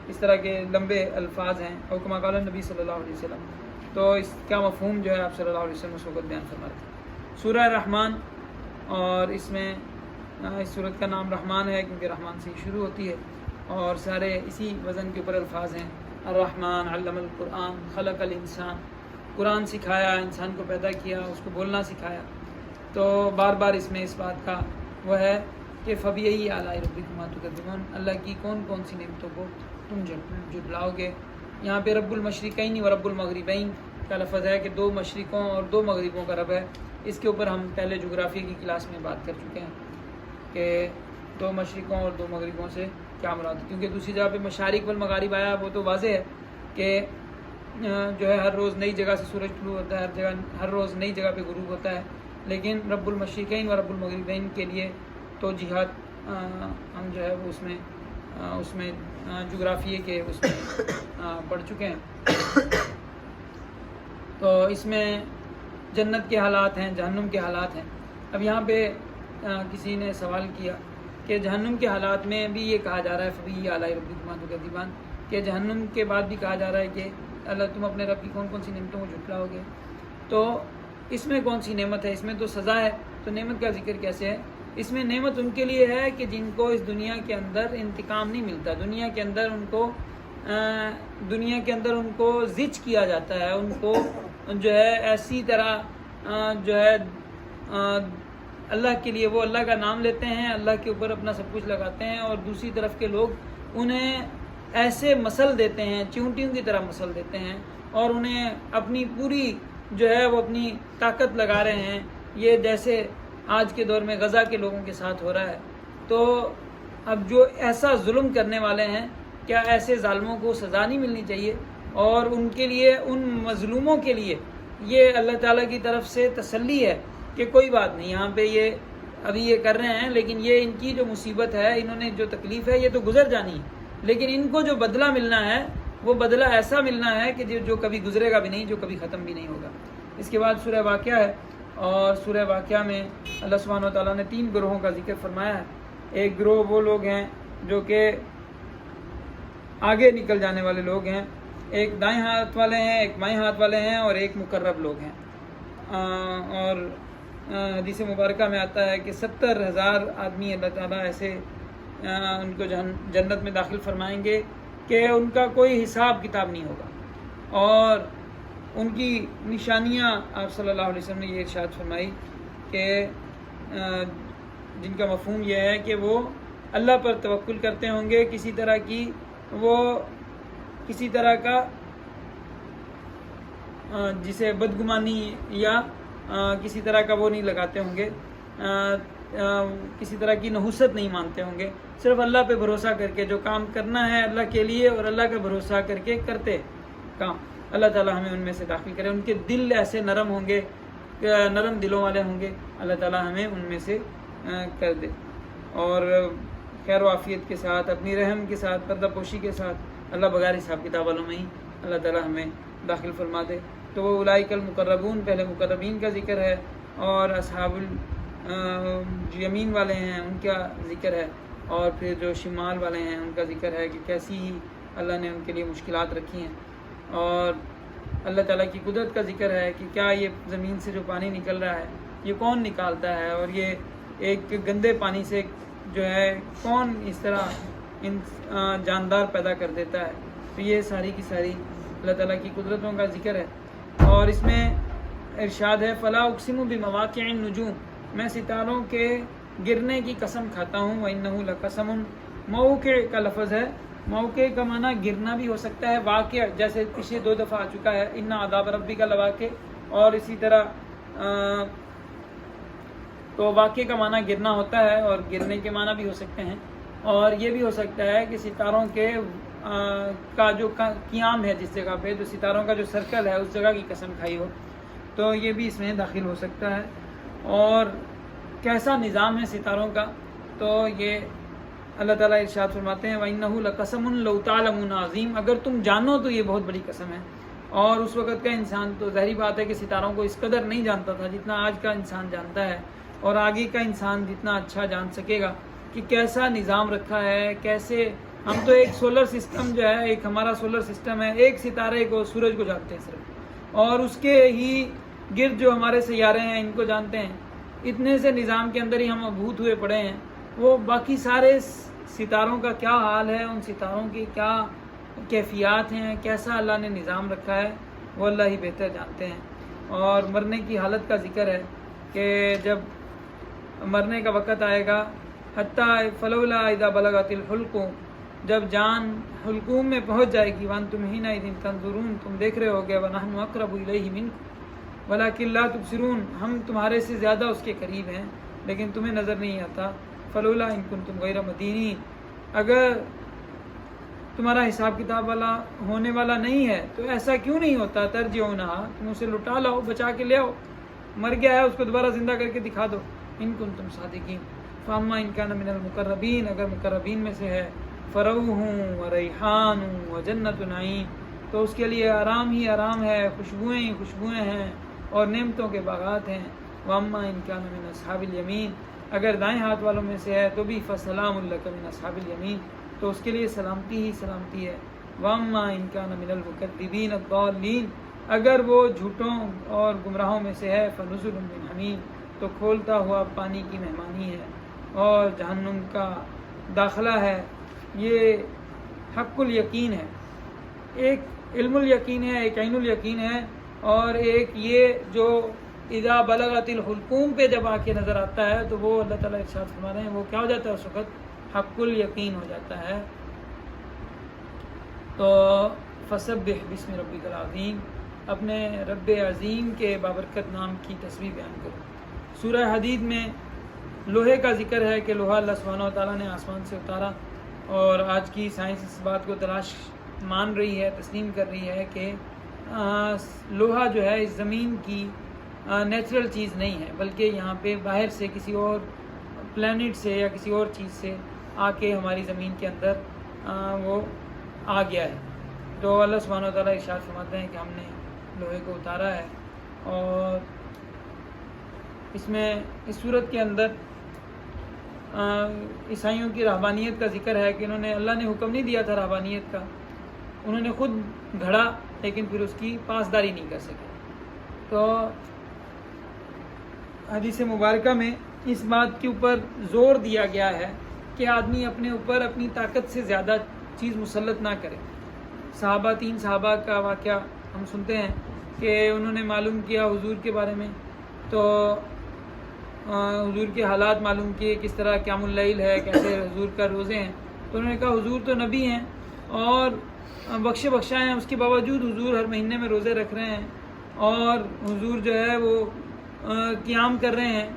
اس طرح کے لمبے الفاظ ہیں، اور کما قال نبی صلی اللہ علیہ وسلم۔ تو اس کا مفہوم جو ہے آپ صلی اللہ علیہ وسلم اس وقت بیان فرما رہے تھے۔ سورہ رحمان، اور اس میں اس سورت کا نام رحمان ہے کیونکہ رحمان سے شروع ہوتی ہے، اور سارے اسی وزن کے اوپر الفاظ ہیں۔ الرحمن علم القرآن خلق الانسان، قرآن سکھایا، انسان کو پیدا کیا، اس کو بولنا سکھایا۔ تو بار بار اس میں اس بات کا وہ ہے کہ فبأي آلاء ربكما تكذبان، اللہ کی کون کون سی نعمتوں کو تم جھٹلاؤ گے۔ یہاں پہ رب المشرقین و رب المغربین کا لفظ ہے کہ 2 مشرقوں اور 2 مغربوں کا رب ہے۔ اس کے اوپر ہم پہلے جغرافی کی کلاس میں بات کر چکے ہیں کہ 2 مشرقوں اور 2 مغربوں سے کیا مراد ہے، کیونکہ دوسری جگہ پہ مشارق والمغارب آیا، وہ تو واضح ہے کہ جو ہے ہر روز نئی جگہ سے سورج طلوع ہوتا ہے، ہر روز نئی جگہ پہ غروب ہوتا ہے، لیکن رب المشرقین و رب المغربین کے لیے تو جہاد ہم جو ہے وہ اس میں جغرافیے کے اس میں پڑھ چکے ہیں۔ تو اس میں جنت کے حالات ہیں، جہنم کے حالات ہیں۔ اب یہاں پہ کسی نے سوال کیا کہ جہنم کے حالات میں بھی یہ کہا جا رہا ہے فبأي آلاء ربكما تكذبان، کہ جہنم کے بعد بھی کہا جا رہا ہے کہ اللہ تم اپنے رب کی کون کون سی نعمتوں کو جھٹلاؤ گے۔ تو اس میں کون سی نعمت ہے؟ اس میں تو سزا ہے، تو نعمت کا ذکر کیسے ہے؟ اس میں نعمت ان کے لیے ہے کہ جن کو اس دنیا کے اندر انتقام نہیں ملتا، دنیا کے اندر ان کو زج کیا جاتا ہے، ان کو جو ہے ایسی طرح جو ہے اللہ کے لیے وہ اللہ کا نام لیتے ہیں، اللہ کے اوپر اپنا سب کچھ لگاتے ہیں، اور دوسری طرف کے لوگ انہیں ایسے مسل دیتے ہیں، چیونٹیوں کی طرح مسل دیتے ہیں، اور انہیں اپنی پوری جو ہے وہ اپنی طاقت لگا رہے ہیں، یہ جیسے آج کے دور میں غزہ کے لوگوں کے ساتھ ہو رہا ہے۔ تو اب جو ایسا ظلم کرنے والے ہیں، کیا ایسے ظالموں کو سزا نہیں ملنی چاہیے؟ اور ان کے لیے، ان مظلوموں کے لیے یہ اللہ تعالیٰ کی طرف سے تسلی ہے کہ کوئی بات نہیں، یہاں پہ یہ ابھی یہ کر رہے ہیں، لیکن یہ ان کی جو مصیبت ہے، انہوں نے جو تکلیف ہے، یہ تو گزر جانی ہے، لیکن ان کو جو بدلہ ملنا ہے وہ بدلہ ایسا ملنا ہے کہ جو کبھی گزرے گا بھی نہیں، جو کبھی ختم بھی نہیں ہوگا۔ اس کے بعد سورہ واقعہ ہے، اور سورہ واقعہ میں اللہ سبحانہ و تعالیٰ نے 3 گروہوں کا ذکر فرمایا ہے۔ ایک گروہ وہ لوگ ہیں جو کہ آگے نکل جانے والے لوگ ہیں، ایک دائیں ہاتھ والے ہیں، ایک بائیں ہاتھ والے ہیں، اور ایک مقرب لوگ ہیں۔ اور حدیث مبارکہ میں آتا ہے کہ 70,000 آدمی اللہ تعالیٰ ایسے ان کو جنت میں داخل فرمائیں گے کہ ان کا کوئی حساب کتاب نہیں ہوگا، اور ان کی نشانیاں آپ صلی اللہ علیہ وسلم نے یہ ارشاد فرمائی کہ جن کا مفہوم یہ ہے کہ وہ اللہ پر توکل کرتے ہوں گے، کسی طرح کا جسے بدگمانی یا کسی طرح کا وہ نہیں لگاتے ہوں گے، کسی طرح کی نحوست نہیں مانتے ہوں گے، صرف اللہ پہ بھروسہ کر کے جو کام کرنا ہے اللہ کے لیے اور اللہ کا بھروسہ کر کے کرتے کام۔ اللہ تعالیٰ ہمیں ان میں سے داخل کرے، ان کے دل ایسے نرم ہوں گے، نرم دلوں والے ہوں گے، اللہ تعالیٰ ہمیں ان میں سے کر دے، اور خیر و عافیت کے ساتھ، اپنی رحم کے ساتھ، پردہ پوشی کے ساتھ، اللہ بغیر حساب کتاب والوں میں ہی اللہ تعالیٰ ہمیں داخل فرما دے۔ تو وہ اولئک المقربون، پہلے مقربین کا ذکر ہے، اور اصحاب الیمین والے ہیں ان کا ذکر ہے، اور پھر جو شمال والے ہیں ان کا ذکر ہے کہ کیسی ہی اللہ نے ان کے لیے مشکلات رکھی ہیں، اور اللہ تعالیٰ کی قدرت کا ذکر ہے کہ کیا یہ زمین سے جو پانی نکل رہا ہے یہ کون نکالتا ہے، اور یہ ایک گندے پانی سے جو ہے کون اس طرح جاندار پیدا کر دیتا ہے۔ تو یہ ساری کی ساری اللہ تعالیٰ کی قدرتوں کا ذکر ہے، اور اس میں ارشاد ہے فلا اقسم بمواقع النجوم، میں ستاروں کے گرنے کی قسم کھاتا ہوں، وَإِنَّهُ لَقَسَمٌ، موقع کا لفظ ہے، موقع کا معنی گرنا بھی ہو سکتا ہے، واقع جیسے پچھلے 2 دفعہ آ چکا ہے اِنَّ عَذَابَ رَبِّكَ لَوَاقِعٌ، اور اسی طرح تو واقع کا معنی گرنا ہوتا ہے، اور گرنے کے معنی بھی ہو سکتے ہیں، اور یہ بھی ہو سکتا ہے کہ ستاروں کے کا جو قیام ہے جس جگہ پہ، جو ستاروں کا جو سرکل ہے اس جگہ کی قسم کھائی ہو، تو یہ بھی اس میں داخل ہو سکتا ہے۔ اور کیسا نظام ہے ستاروں کا، تو یہ اللہ تعالیٰ ارشاد فرماتے ہیں وَإِنَّهُ لَقَسَمٌ لَوْ تَعْلَمُونَ عَظِيمٌ، اگر تم جانو تو یہ بہت بڑی قسم ہے۔ اور اس وقت کا انسان تو ظاہری بات ہے کہ ستاروں کو اس قدر نہیں جانتا تھا جتنا آج کا انسان جانتا ہے، اور آگے کا انسان جتنا اچھا جان سکے گا کہ کیسا نظام رکھا ہے، کیسے ہم تو ایک سولر سسٹم جو ہے، ایک ہمارا سولر سسٹم ہے، ایک ستارے کو، سورج کو جانتے ہیں صرف، اور اس کے ہی گرد جو ہمارے سیارے ہیں ان کو جانتے ہیں، اتنے سے نظام کے اندر ہی ہم مبہوت ہوئے پڑے ہیں۔ وہ باقی سارے ستاروں کا کیا حال ہے، ان ستاروں کی کیا کیفیات ہیں، کیسا اللہ نے نظام رکھا ہے، وہ اللہ ہی بہتر جانتے ہیں۔ اور مرنے کی حالت کا ذکر ہے کہ جب مرنے کا وقت آئے گا، حتیٰ فلولا اذا بلغت الحلقوم، جب جان حلقوم میں پہنچ جائے گی، وانتم حینئذ تنظرون، تم دیکھ رہے ہوگے، ونحن اقرب الیہ منکم ولکن لا تبصرون، ہم تمہارے سے زیادہ اس کے قریب ہیں لیکن تمہیں نظر نہیں آتا۔ فلولا ان کنتم غیر مدینین، اگر تمہارا حساب کتاب والا ہونے والا نہیں ہے تو ایسا کیوں نہیں ہوتا، ترجعونہا، تم اسے لٹا لاؤ، بچا کے لے آؤ، مر گیا ہے اس کو دوبارہ زندہ کر کے دکھا دو، ان کنتم صادقین۔ فاما ان کان من المقربین، اگر مقربین میں سے ہے، فروح وریحان وجنت نعیم، تو اس کے لیے آرام ہی آرام ہے، خوشبوئیں ہی خوشبوئیں ہیں، اور نعمتوں کے باغات ہیں۔ واما ان کان من اصحاب الیمین، اگر دائیں ہاتھ والوں میں سے ہے تو بھی فسلام لک من اصحاب الیمین، تو اس کے لیے سلامتی ہی سلامتی ہے۔ واما ان کان من المکذبین الضالین، اگر وہ جھوٹوں اور گمراہوں میں سے ہے، فنزل من حمیم، تو کھولتا ہوا پانی کی مہمانی ہے، اور جہنم کا داخلہ ہے۔ یہ حق الیقین ہے، ایک علم الیقین ہے، ایک عین الیقین ہے، اور ایک یہ جو اذا بلغت الحلقوم پہ جب آ کے نظر آتا ہے تو وہ اللہ تعالیٰ ارشاد فرما رہے ہیں وہ کیا ہو جاتا ہے، اس وقت حق الیقین ہو جاتا ہے۔ تو فسبح بسم ربک العظیم، اپنے رب عظیم کے بابرکت نام کی تسبیح بیان کرو۔ سورہ حدید میں لوہے کا ذکر ہے کہ لوہا اللہ سبحانہ و تعالیٰ نے آسمان سے اتارا، اور آج کی سائنس اس بات کو تلاش مان رہی ہے، تسلیم کر رہی ہے کہ لوہا جو ہے اس زمین کی نیچرل چیز نہیں ہے، بلکہ یہاں پہ باہر سے کسی اور پلانٹ سے یا کسی اور چیز سے آ کے ہماری زمین کے اندر وہ آ گیا ہے۔ تو اللہ سبحانہ و تعالیٰ ارشاد فرماتے ہیں کہ ہم نے لوہے کو اتارا ہے، اور اس میں اس صورت کے اندر عیسائیوں کی رہبانیت کا ذکر ہے کہ انہوں نے، اللہ نے حکم نہیں دیا تھا رہبانیت کا، انہوں نے خود گھڑا لیکن پھر اس کی پاسداری نہیں کر سکے۔ تو حدیث مبارکہ میں اس بات کے اوپر زور دیا گیا ہے کہ آدمی اپنے اوپر اپنی طاقت سے زیادہ چیز مسلط نہ کرے۔ صحابہ، 3 صحابہ کا واقعہ ہم سنتے ہیں کہ انہوں نے معلوم کیا حضور کے بارے میں، تو حضور کے حالات معلوم کیے، کس طرح قیام اللیل ہے، کیسے حضور کا روزے ہیں، تو انہوں نے کہا حضور تو نبی ہیں اور بخشے ہیں، اس کے باوجود حضور ہر مہینے میں روزے رکھ رہے ہیں، اور حضور جو ہے وہ قیام کر رہے ہیں،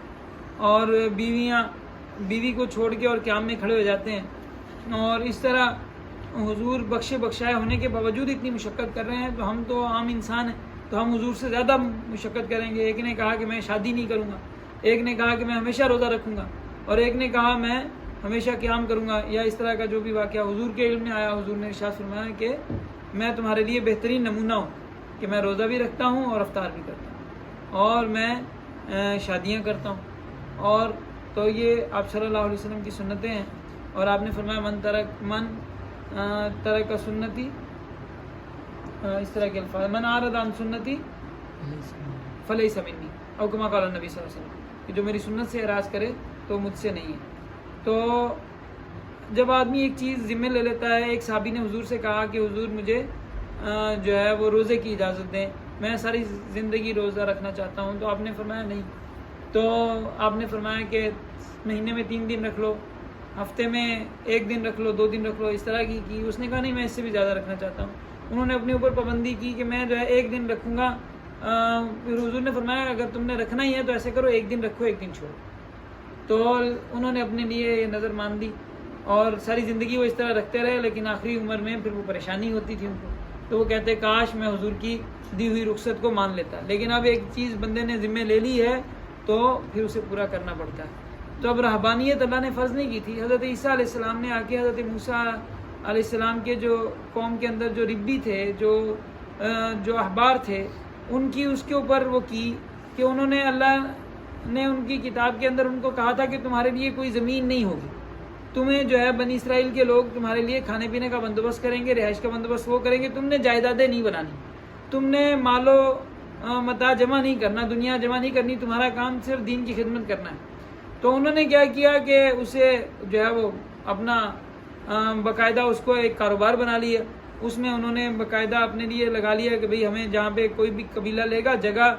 اور بیوی کو چھوڑ کے اور قیام میں کھڑے ہو جاتے ہیں، اور اس طرح حضور بخشائے ہونے کے باوجود اتنی مشقت کر رہے ہیں، تو ہم تو عام انسان ہیں، تو ہم حضور سے زیادہ مشقت کریں گے۔ ایک نے کہا کہ میں شادی نہیں کروں گا، ایک نے کہا کہ میں ہمیشہ روزہ رکھوں گا، اور ایک نے کہا میں ہمیشہ قیام کروں گا، یا اس طرح کا جو بھی واقعہ حضور کے علم میں آیا، حضور نے ارشاد فرمایا کہ میں تمہارے لیے بہترین نمونہ ہوں کہ میں روزہ بھی رکھتا ہوں اور افطار بھی کرتا ہوں، اور میں شادیاں کرتا ہوں، اور تو یہ آپ صلی اللہ علیہ وسلم کی سنتیں ہیں۔ اور آپ نے فرمایا من ترک سنتی، اس طرح کے الفاظ، من اعرض عن سنتی فلیس منی، او کما قال النبی صلی اللہ علیہ وسلم، کہ جو میری سنت سے اعراض کرے تو مجھ سے نہیں ہے۔ تو جب آدمی ایک چیز ذمہ لے لیتا ہے، ایک صحابی نے حضور سے کہا کہ حضور مجھے جو ہے وہ روزے کی اجازت دیں، میں ساری زندگی روزہ رکھنا چاہتا ہوں، تو آپ نے فرمایا نہیں، تو آپ نے فرمایا کہ مہینے میں 3 دن رکھ لو، ہفتے میں 1 دن رکھ لو، 2 دن رکھ لو، اس طرح کی اس نے کہا نہیں میں اس سے بھی زیادہ رکھنا چاہتا ہوں۔ انہوں نے اپنے اوپر پابندی کی کہ میں جو ہے 1 دن رکھوں گا، پھر حضور نے فرمایا اگر تم نے رکھنا ہی ہے تو ایسے کرو 1 دن رکھو 1 دن چھوڑو، تو انہوں نے اپنے لیے یہ نظر مان دی، اور ساری زندگی وہ اس طرح رکھتے رہے، لیکن آخری عمر میں پھر وہ پریشانی ہوتی تھی ان کو، تو وہ کہتے کاش میں حضور کی دی ہوئی رخصت کو مان لیتا، لیکن اب ایک چیز بندے نے ذمہ لے لی ہے تو پھر اسے پورا کرنا پڑتا ہے۔ تو اب رہبانیت اللہ نے فرض نہیں کی تھی، حضرت عیسیٰ علیہ السلام نے آ کے حضرت موسیٰ علیہ السلام کے جو قوم کے اندر جو ربی تھے، جو احبار تھے، ان کی اس کے اوپر وہ کی کہ انہوں نے، اللہ نے ان کی کتاب کے اندر ان کو کہا تھا کہ تمہارے لیے کوئی زمین نہیں ہوگی، تمہیں جو ہے بنی اسرائیل کے لوگ تمہارے لیے کھانے پینے کا بندوبست کریں گے، رہائش کا بندوبست وہ کریں گے، تم نے جائیدادیں نہیں بنانی، تم نے مال و متاع جمع نہیں کرنا، دنیا جمع نہیں کرنی، تمہارا کام صرف دین کی خدمت کرنا ہے۔ تو انہوں نے کیا کیا کہ اسے جو ہے وہ اپنا باقاعدہ اس کو ایک کاروبار بنا لیا، اس میں انہوں نے باقاعدہ اپنے لیے لگا لیا کہ بھئی ہمیں جہاں پہ کوئی بھی قبیلہ لے گا، جگہ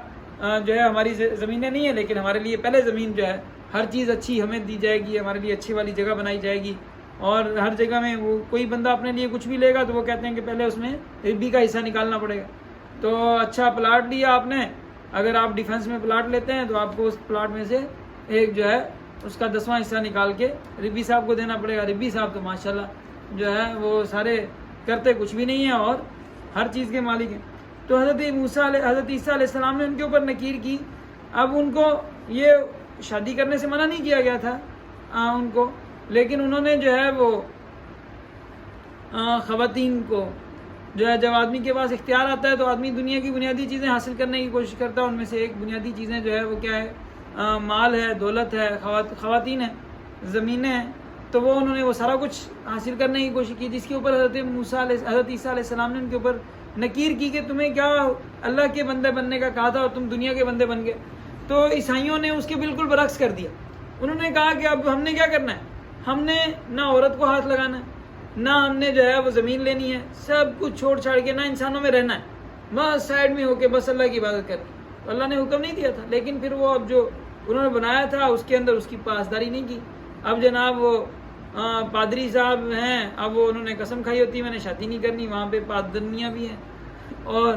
جو ہے ہماری زمینیں نہیں ہیں، لیکن ہمارے لیے پہلے زمین جو ہے ہر چیز اچھی ہمیں دی جائے گی، ہمارے لیے اچھی والی جگہ بنائی جائے گی، اور ہر جگہ میں وہ کوئی بندہ اپنے لیے کچھ بھی لے گا تو وہ کہتے ہیں کہ پہلے اس میں ربی کا حصہ نکالنا پڑے گا۔ تو اچھا پلاٹ لیا آپ نے، اگر آپ ڈیفنس میں پلاٹ لیتے ہیں تو آپ کو اس پلاٹ میں سے ایک جو ہے اس کا 10واں حصہ نکال کے ربی صاحب کو دینا پڑے گا۔ ربی صاحب تو ماشاءاللہ جو ہے وہ سارے کرتے کچھ بھی نہیں ہیں اور ہر چیز کے مالک ہیں۔ تو حضرت عیسیٰ علیہ السلام نے ان کے اوپر نکیر کی۔ اب ان کو یہ شادی کرنے سے منع نہیں کیا گیا تھا ان کو، لیکن انہوں نے جو ہے وہ خواتین کو جو ہے، جب آدمی کے پاس اختیار آتا ہے تو آدمی دنیا کی بنیادی چیزیں حاصل کرنے کی کوشش کرتا ہے، ان میں سے ایک بنیادی چیزیں جو ہے وہ کیا ہے، مال ہے، دولت ہے، خواتین ہیں، زمینیں ہیں، تو وہ انہوں نے وہ سارا کچھ حاصل کرنے کی کوشش کی، جس کے اوپر حضرت عیسیٰ علیہ السلام نے ان کے اوپر نکیر کی کہ تمہیں کیا اللہ کے بندے بننے کا کہا تھا اور تم دنیا کے بندے بن گئے۔ تو عیسائیوں نے اس کے بالکل برعکس کر دیا، انہوں نے کہا کہ اب ہم نے کیا کرنا ہے، ہم نے نہ عورت کو ہاتھ لگانا ہے، نہ ہم نے جو ہے وہ زمین لینی ہے، سب کچھ چھوڑ چھاڑ کے نہ انسانوں میں رہنا ہے، بس سائڈ میں ہو کے بس اللہ کی عبادت کرنی۔ تو اللہ نے حکم نہیں دیا تھا، لیکن پھر وہ اب جو انہوں نے بنایا تھا اس کے اندر اس کی پاسداری نہیں کی۔ اب جناب وہ پادری صاحب ہیں، اب وہ انہوں نے قسم کھائی ہوتی میں نے شادی نہیں کرنی، وہاں پہ پادرنیاں بھی ہیں، اور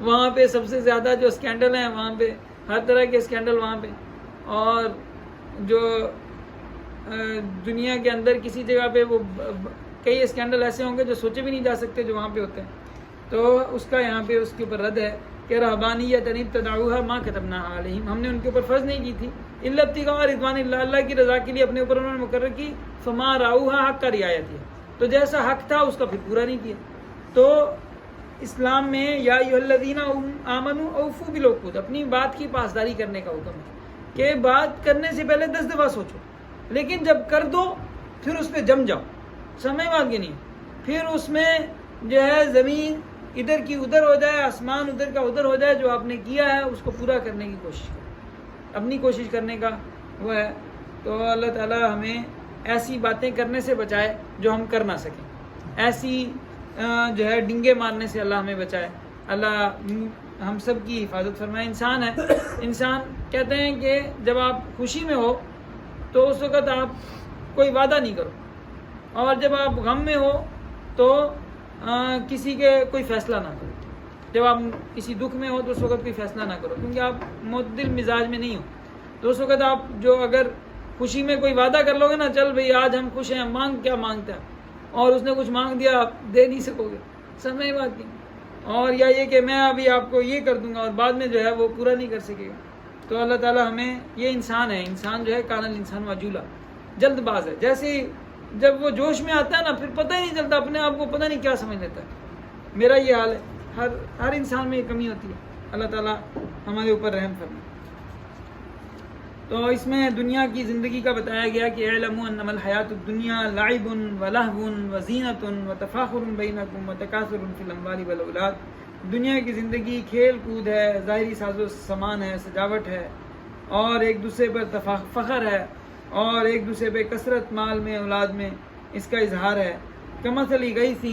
وہاں پہ سب سے زیادہ جو اسکینڈل ہیں، وہاں پہ ہر طرح کے اسکینڈل وہاں پہ، اور جو دنیا کے اندر کسی جگہ پہ وہ کئی اسکینڈل ایسے ہوں گے جو سوچے بھی نہیں جا سکتے جو وہاں پہ ہوتے ہیں۔ تو اس کا یہاں پہ اس کے اوپر رد ہے کہ رہبانیت ابتدعوها ما كتبناها علیہم، ہم نے ان کے اوپر فرض نہیں کی تھی الا ابتغاء رضوان اللہ، اللہ کی رضا کے لیے اپنے اوپر انہوں نے مقرر کی، فما رعوها حق کا رعایت ہے، تو جیسا حق تھا اس کا پھر پورا نہیں کیا۔ تو اسلام میں یا ایھا الذین آمنوا اوفوا بالعقود، اپنی بات کی پاسداری کرنے کا حکم ہے کہ بات کرنے سے پہلے 10 دفعہ سوچو، لیکن جب کر دو پھر اس پہ جم جاؤ، سمے بات کی نہیں، پھر اس میں جو ہے زمین ادھر کی ادھر ہو جائے، آسمان ادھر کا ادھر ہو جائے، جو آپ نے کیا ہے اس کو پورا کرنے کی کوشش کرو، اپنی کوشش کرنے کا وہ ہے۔ تو اللہ تعالی ہمیں ایسی باتیں کرنے سے بچائے جو ہم کر نہ سکیں، ایسی جو ہے ڈنگے مارنے سے اللہ ہمیں بچائے، اللہ ہم سب کی حفاظت فرمائے۔ انسان ہے، انسان کہتے ہیں کہ جب آپ خوشی میں ہو تو اس وقت آپ کوئی وعدہ نہیں کرو، اور جب آپ غم میں ہو تو کسی کے کوئی فیصلہ نہ کرو، جب آپ کسی دکھ میں ہو تو اس وقت کوئی فیصلہ نہ کرو، کیونکہ آپ معتدل مزاج میں نہیں ہو، تو اس وقت آپ جو اگر خوشی میں کوئی وعدہ کر لو گے نا، چل بھئی آج ہم خوش ہیں، مانگ کیا مانگتا ہے، اور اس نے کچھ مانگ دیا آپ دے نہیں سکو گے، سمجھ بات نہیں، اور یا یہ کہ میں ابھی آپ کو یہ کر دوں گا اور بعد میں جو ہے وہ پورا نہیں کر سکے گا۔ تو اللہ تعالیٰ ہمیں، یہ انسان ہے، انسان جو ہے کان الانسان عجولا، جلد باز ہے، جیسے جب وہ جوش میں آتا ہے نا پھر پتہ ہی نہیں چلتا، اپنے آپ کو پتہ نہیں کیا سمجھ لیتا ہے۔ میرا یہ حال ہے، ہر انسان میں یہ کمی ہوتی ہے، اللہ تعالیٰ ہمارے اوپر رحم فرمائے۔ تو اس میں دنیا کی زندگی کا بتایا گیا کہ اعلموا انما الحیات الدنیا لعب ولہو وزینۃ وتفاخر بینکم وتکاثر فی الاموال والاولاد، دنیا کی زندگی کھیل کود ہے، ظاہری ساز و سامان ہے، سجاوٹ ہے، اور ایک دوسرے پر فخر ہے، اور ایک دوسرے پہ کثرت مال میں اولاد میں اس کا اظہار ہے۔ کمثل غیث،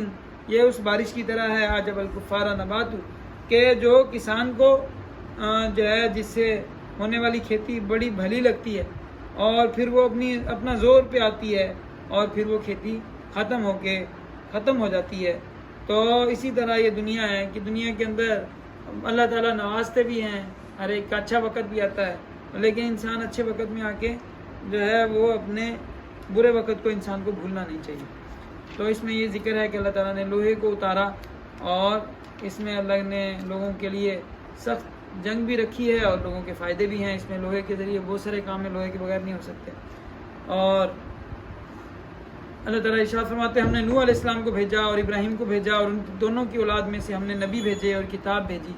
یہ اس بارش کی طرح ہے، عجب الکفار نباتہ، کہ جو کسان کو جو ہے جس سے ہونے والی کھیتی بڑی بھلی لگتی ہے، اور پھر وہ اپنا زور پہ آتی ہے، اور پھر وہ کھیتی ختم ہو جاتی ہے۔ تو اسی طرح یہ دنیا ہے کہ دنیا کے اندر اللہ تعالیٰ نوازتے بھی ہیں، ہر ایک کا اچھا وقت بھی آتا ہے، لیکن انسان اچھے وقت میں آ کے جو ہے وہ اپنے برے وقت کو انسان کو بھولنا نہیں چاہیے۔ تو اس میں یہ ذکر ہے کہ اللہ تعالیٰ نے لوہے کو اتارا، اور اس میں اللہ نے لوگوں کے لیے سخت جنگ بھی رکھی ہے، اور لوگوں کے فائدے بھی ہیں، اس میں لوہے کے ذریعے بہت سارے کام ہیں، لوہے کے بغیر نہیں ہو سکتے۔ اور اللہ تعالیٰ ارشاد فرماتے ہیں ہم نے نوح علیہ السلام کو بھیجا اور ابراہیم کو بھیجا، اور ان دونوں کی اولاد میں سے ہم نے نبی بھیجے اور کتاب بھیجی،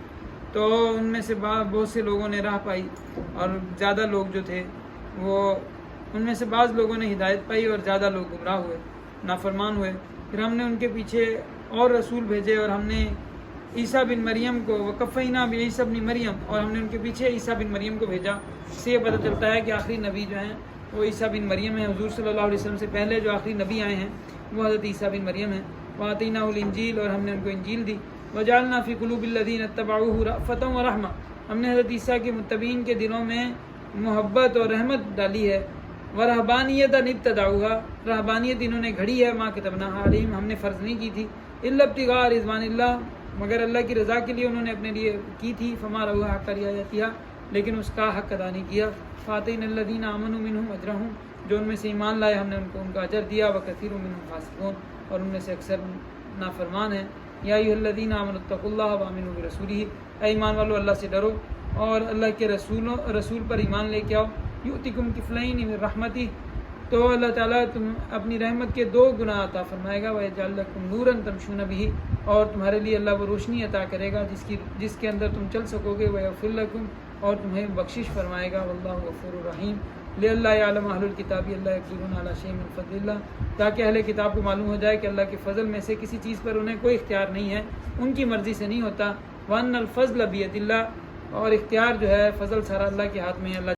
تو ان میں سے بہت سے لوگوں نے راہ پائی، اور زیادہ لوگ جو تھے وہ ان میں سے بعض لوگوں نے ہدایت پائی اور زیادہ لوگ گمراہ ہوئے، نافرمان ہوئے۔ پھر ہم نے ان کے پیچھے اور رسول بھیجے، اور ہم نے عیسیٰ بن مریم کو وقفینا بعیسیٰ بن مریم، اور ہم نے ان کے پیچھے عیسیٰ بن مریم کو بھیجا۔ اس سے یہ پتہ چلتا ہے کہ آخری نبی جو ہیں وہ عیسیٰ بن مریم ہیں، حضور صلی اللہ علیہ وسلم سے پہلے جو آخری نبی آئے ہیں وہ حضرت عیسیٰ بن مریم ہیں۔ وآتیناہ الانجیل، اور ہم نے ان کو انجیل دی۔ وجعلنا فی قلوب الذین اتبعوہ رأفۃ ورحمۃ، ہم نے حضرت عیسیٰ کے متبعین کے دلوں میں محبت اور رحمت ڈالی ہے۔ ورہبانیۃ ابتدعوہا، رہبانیت انہوں نے گھڑی ہے، ما کتبناہا علیہم، ہم نے فرض نہیں کی تھی، الا ابتغاء رضوان اللہ، مگر اللہ کی رضا کے لیے انہوں نے اپنے لیے کی تھی، فما رعوها حق رعایتھا، لیکن اس کا حق ادا نہیں کیا۔ فاتینا الذین آمنوا منہم اجرہم، جو ان میں سے ایمان لائے ہم نے ان کو ان کا اجر دیا، وکثیر منہم فاسقون، اور ان میں سے اکثر نافرمان ہیں۔ یا ایھا الذین آمنوا اتقوا اللہ وآمنوا برسولہ، اے ایمان والو اللہ سے ڈرو اور اللہ کے رسول پر ایمان لے کے آؤ۔ یؤتکم کفلین من رحمتہ، تو اللہ تعالیٰ تم اپنی رحمت کے 2 گنا عطا فرمائے گا، وَيَجْعَلْ لَكُمْ نُورًا تَمْشُونَ بِهِ، اور تمہارے لیے اللہ وہ روشنی عطا کرے گا جس کے اندر تم چل سکو گے، وَيَغْفِرْ لَكُمْ، اور تمہیں بخشش فرمائے گا، وَاللَّهُ غَفُورٌ رَحِيمٌ۔ لِأَلَّا يَعْلَمَ أَهْلُ الْكِتَابِ أَلَّا يَقْدِرُونَ عَلَىٰ شَيْءٍ مِّن فَضْلِ اللَّهِ، تاکہ اہل کتاب کو معلوم ہو جائے کہ اللہ کے فضل میں سے کسی چیز پر انہیں کوئی اختیار نہیں ہے، ان کی مرضی سے نہیں ہوتا۔ وَأَنَّ الْفَضْلَ بِيَدِ اللَّهِ، اور اختیار جو ہے فضل سارا اللہ کے ہاتھ میں ہے۔ اللہ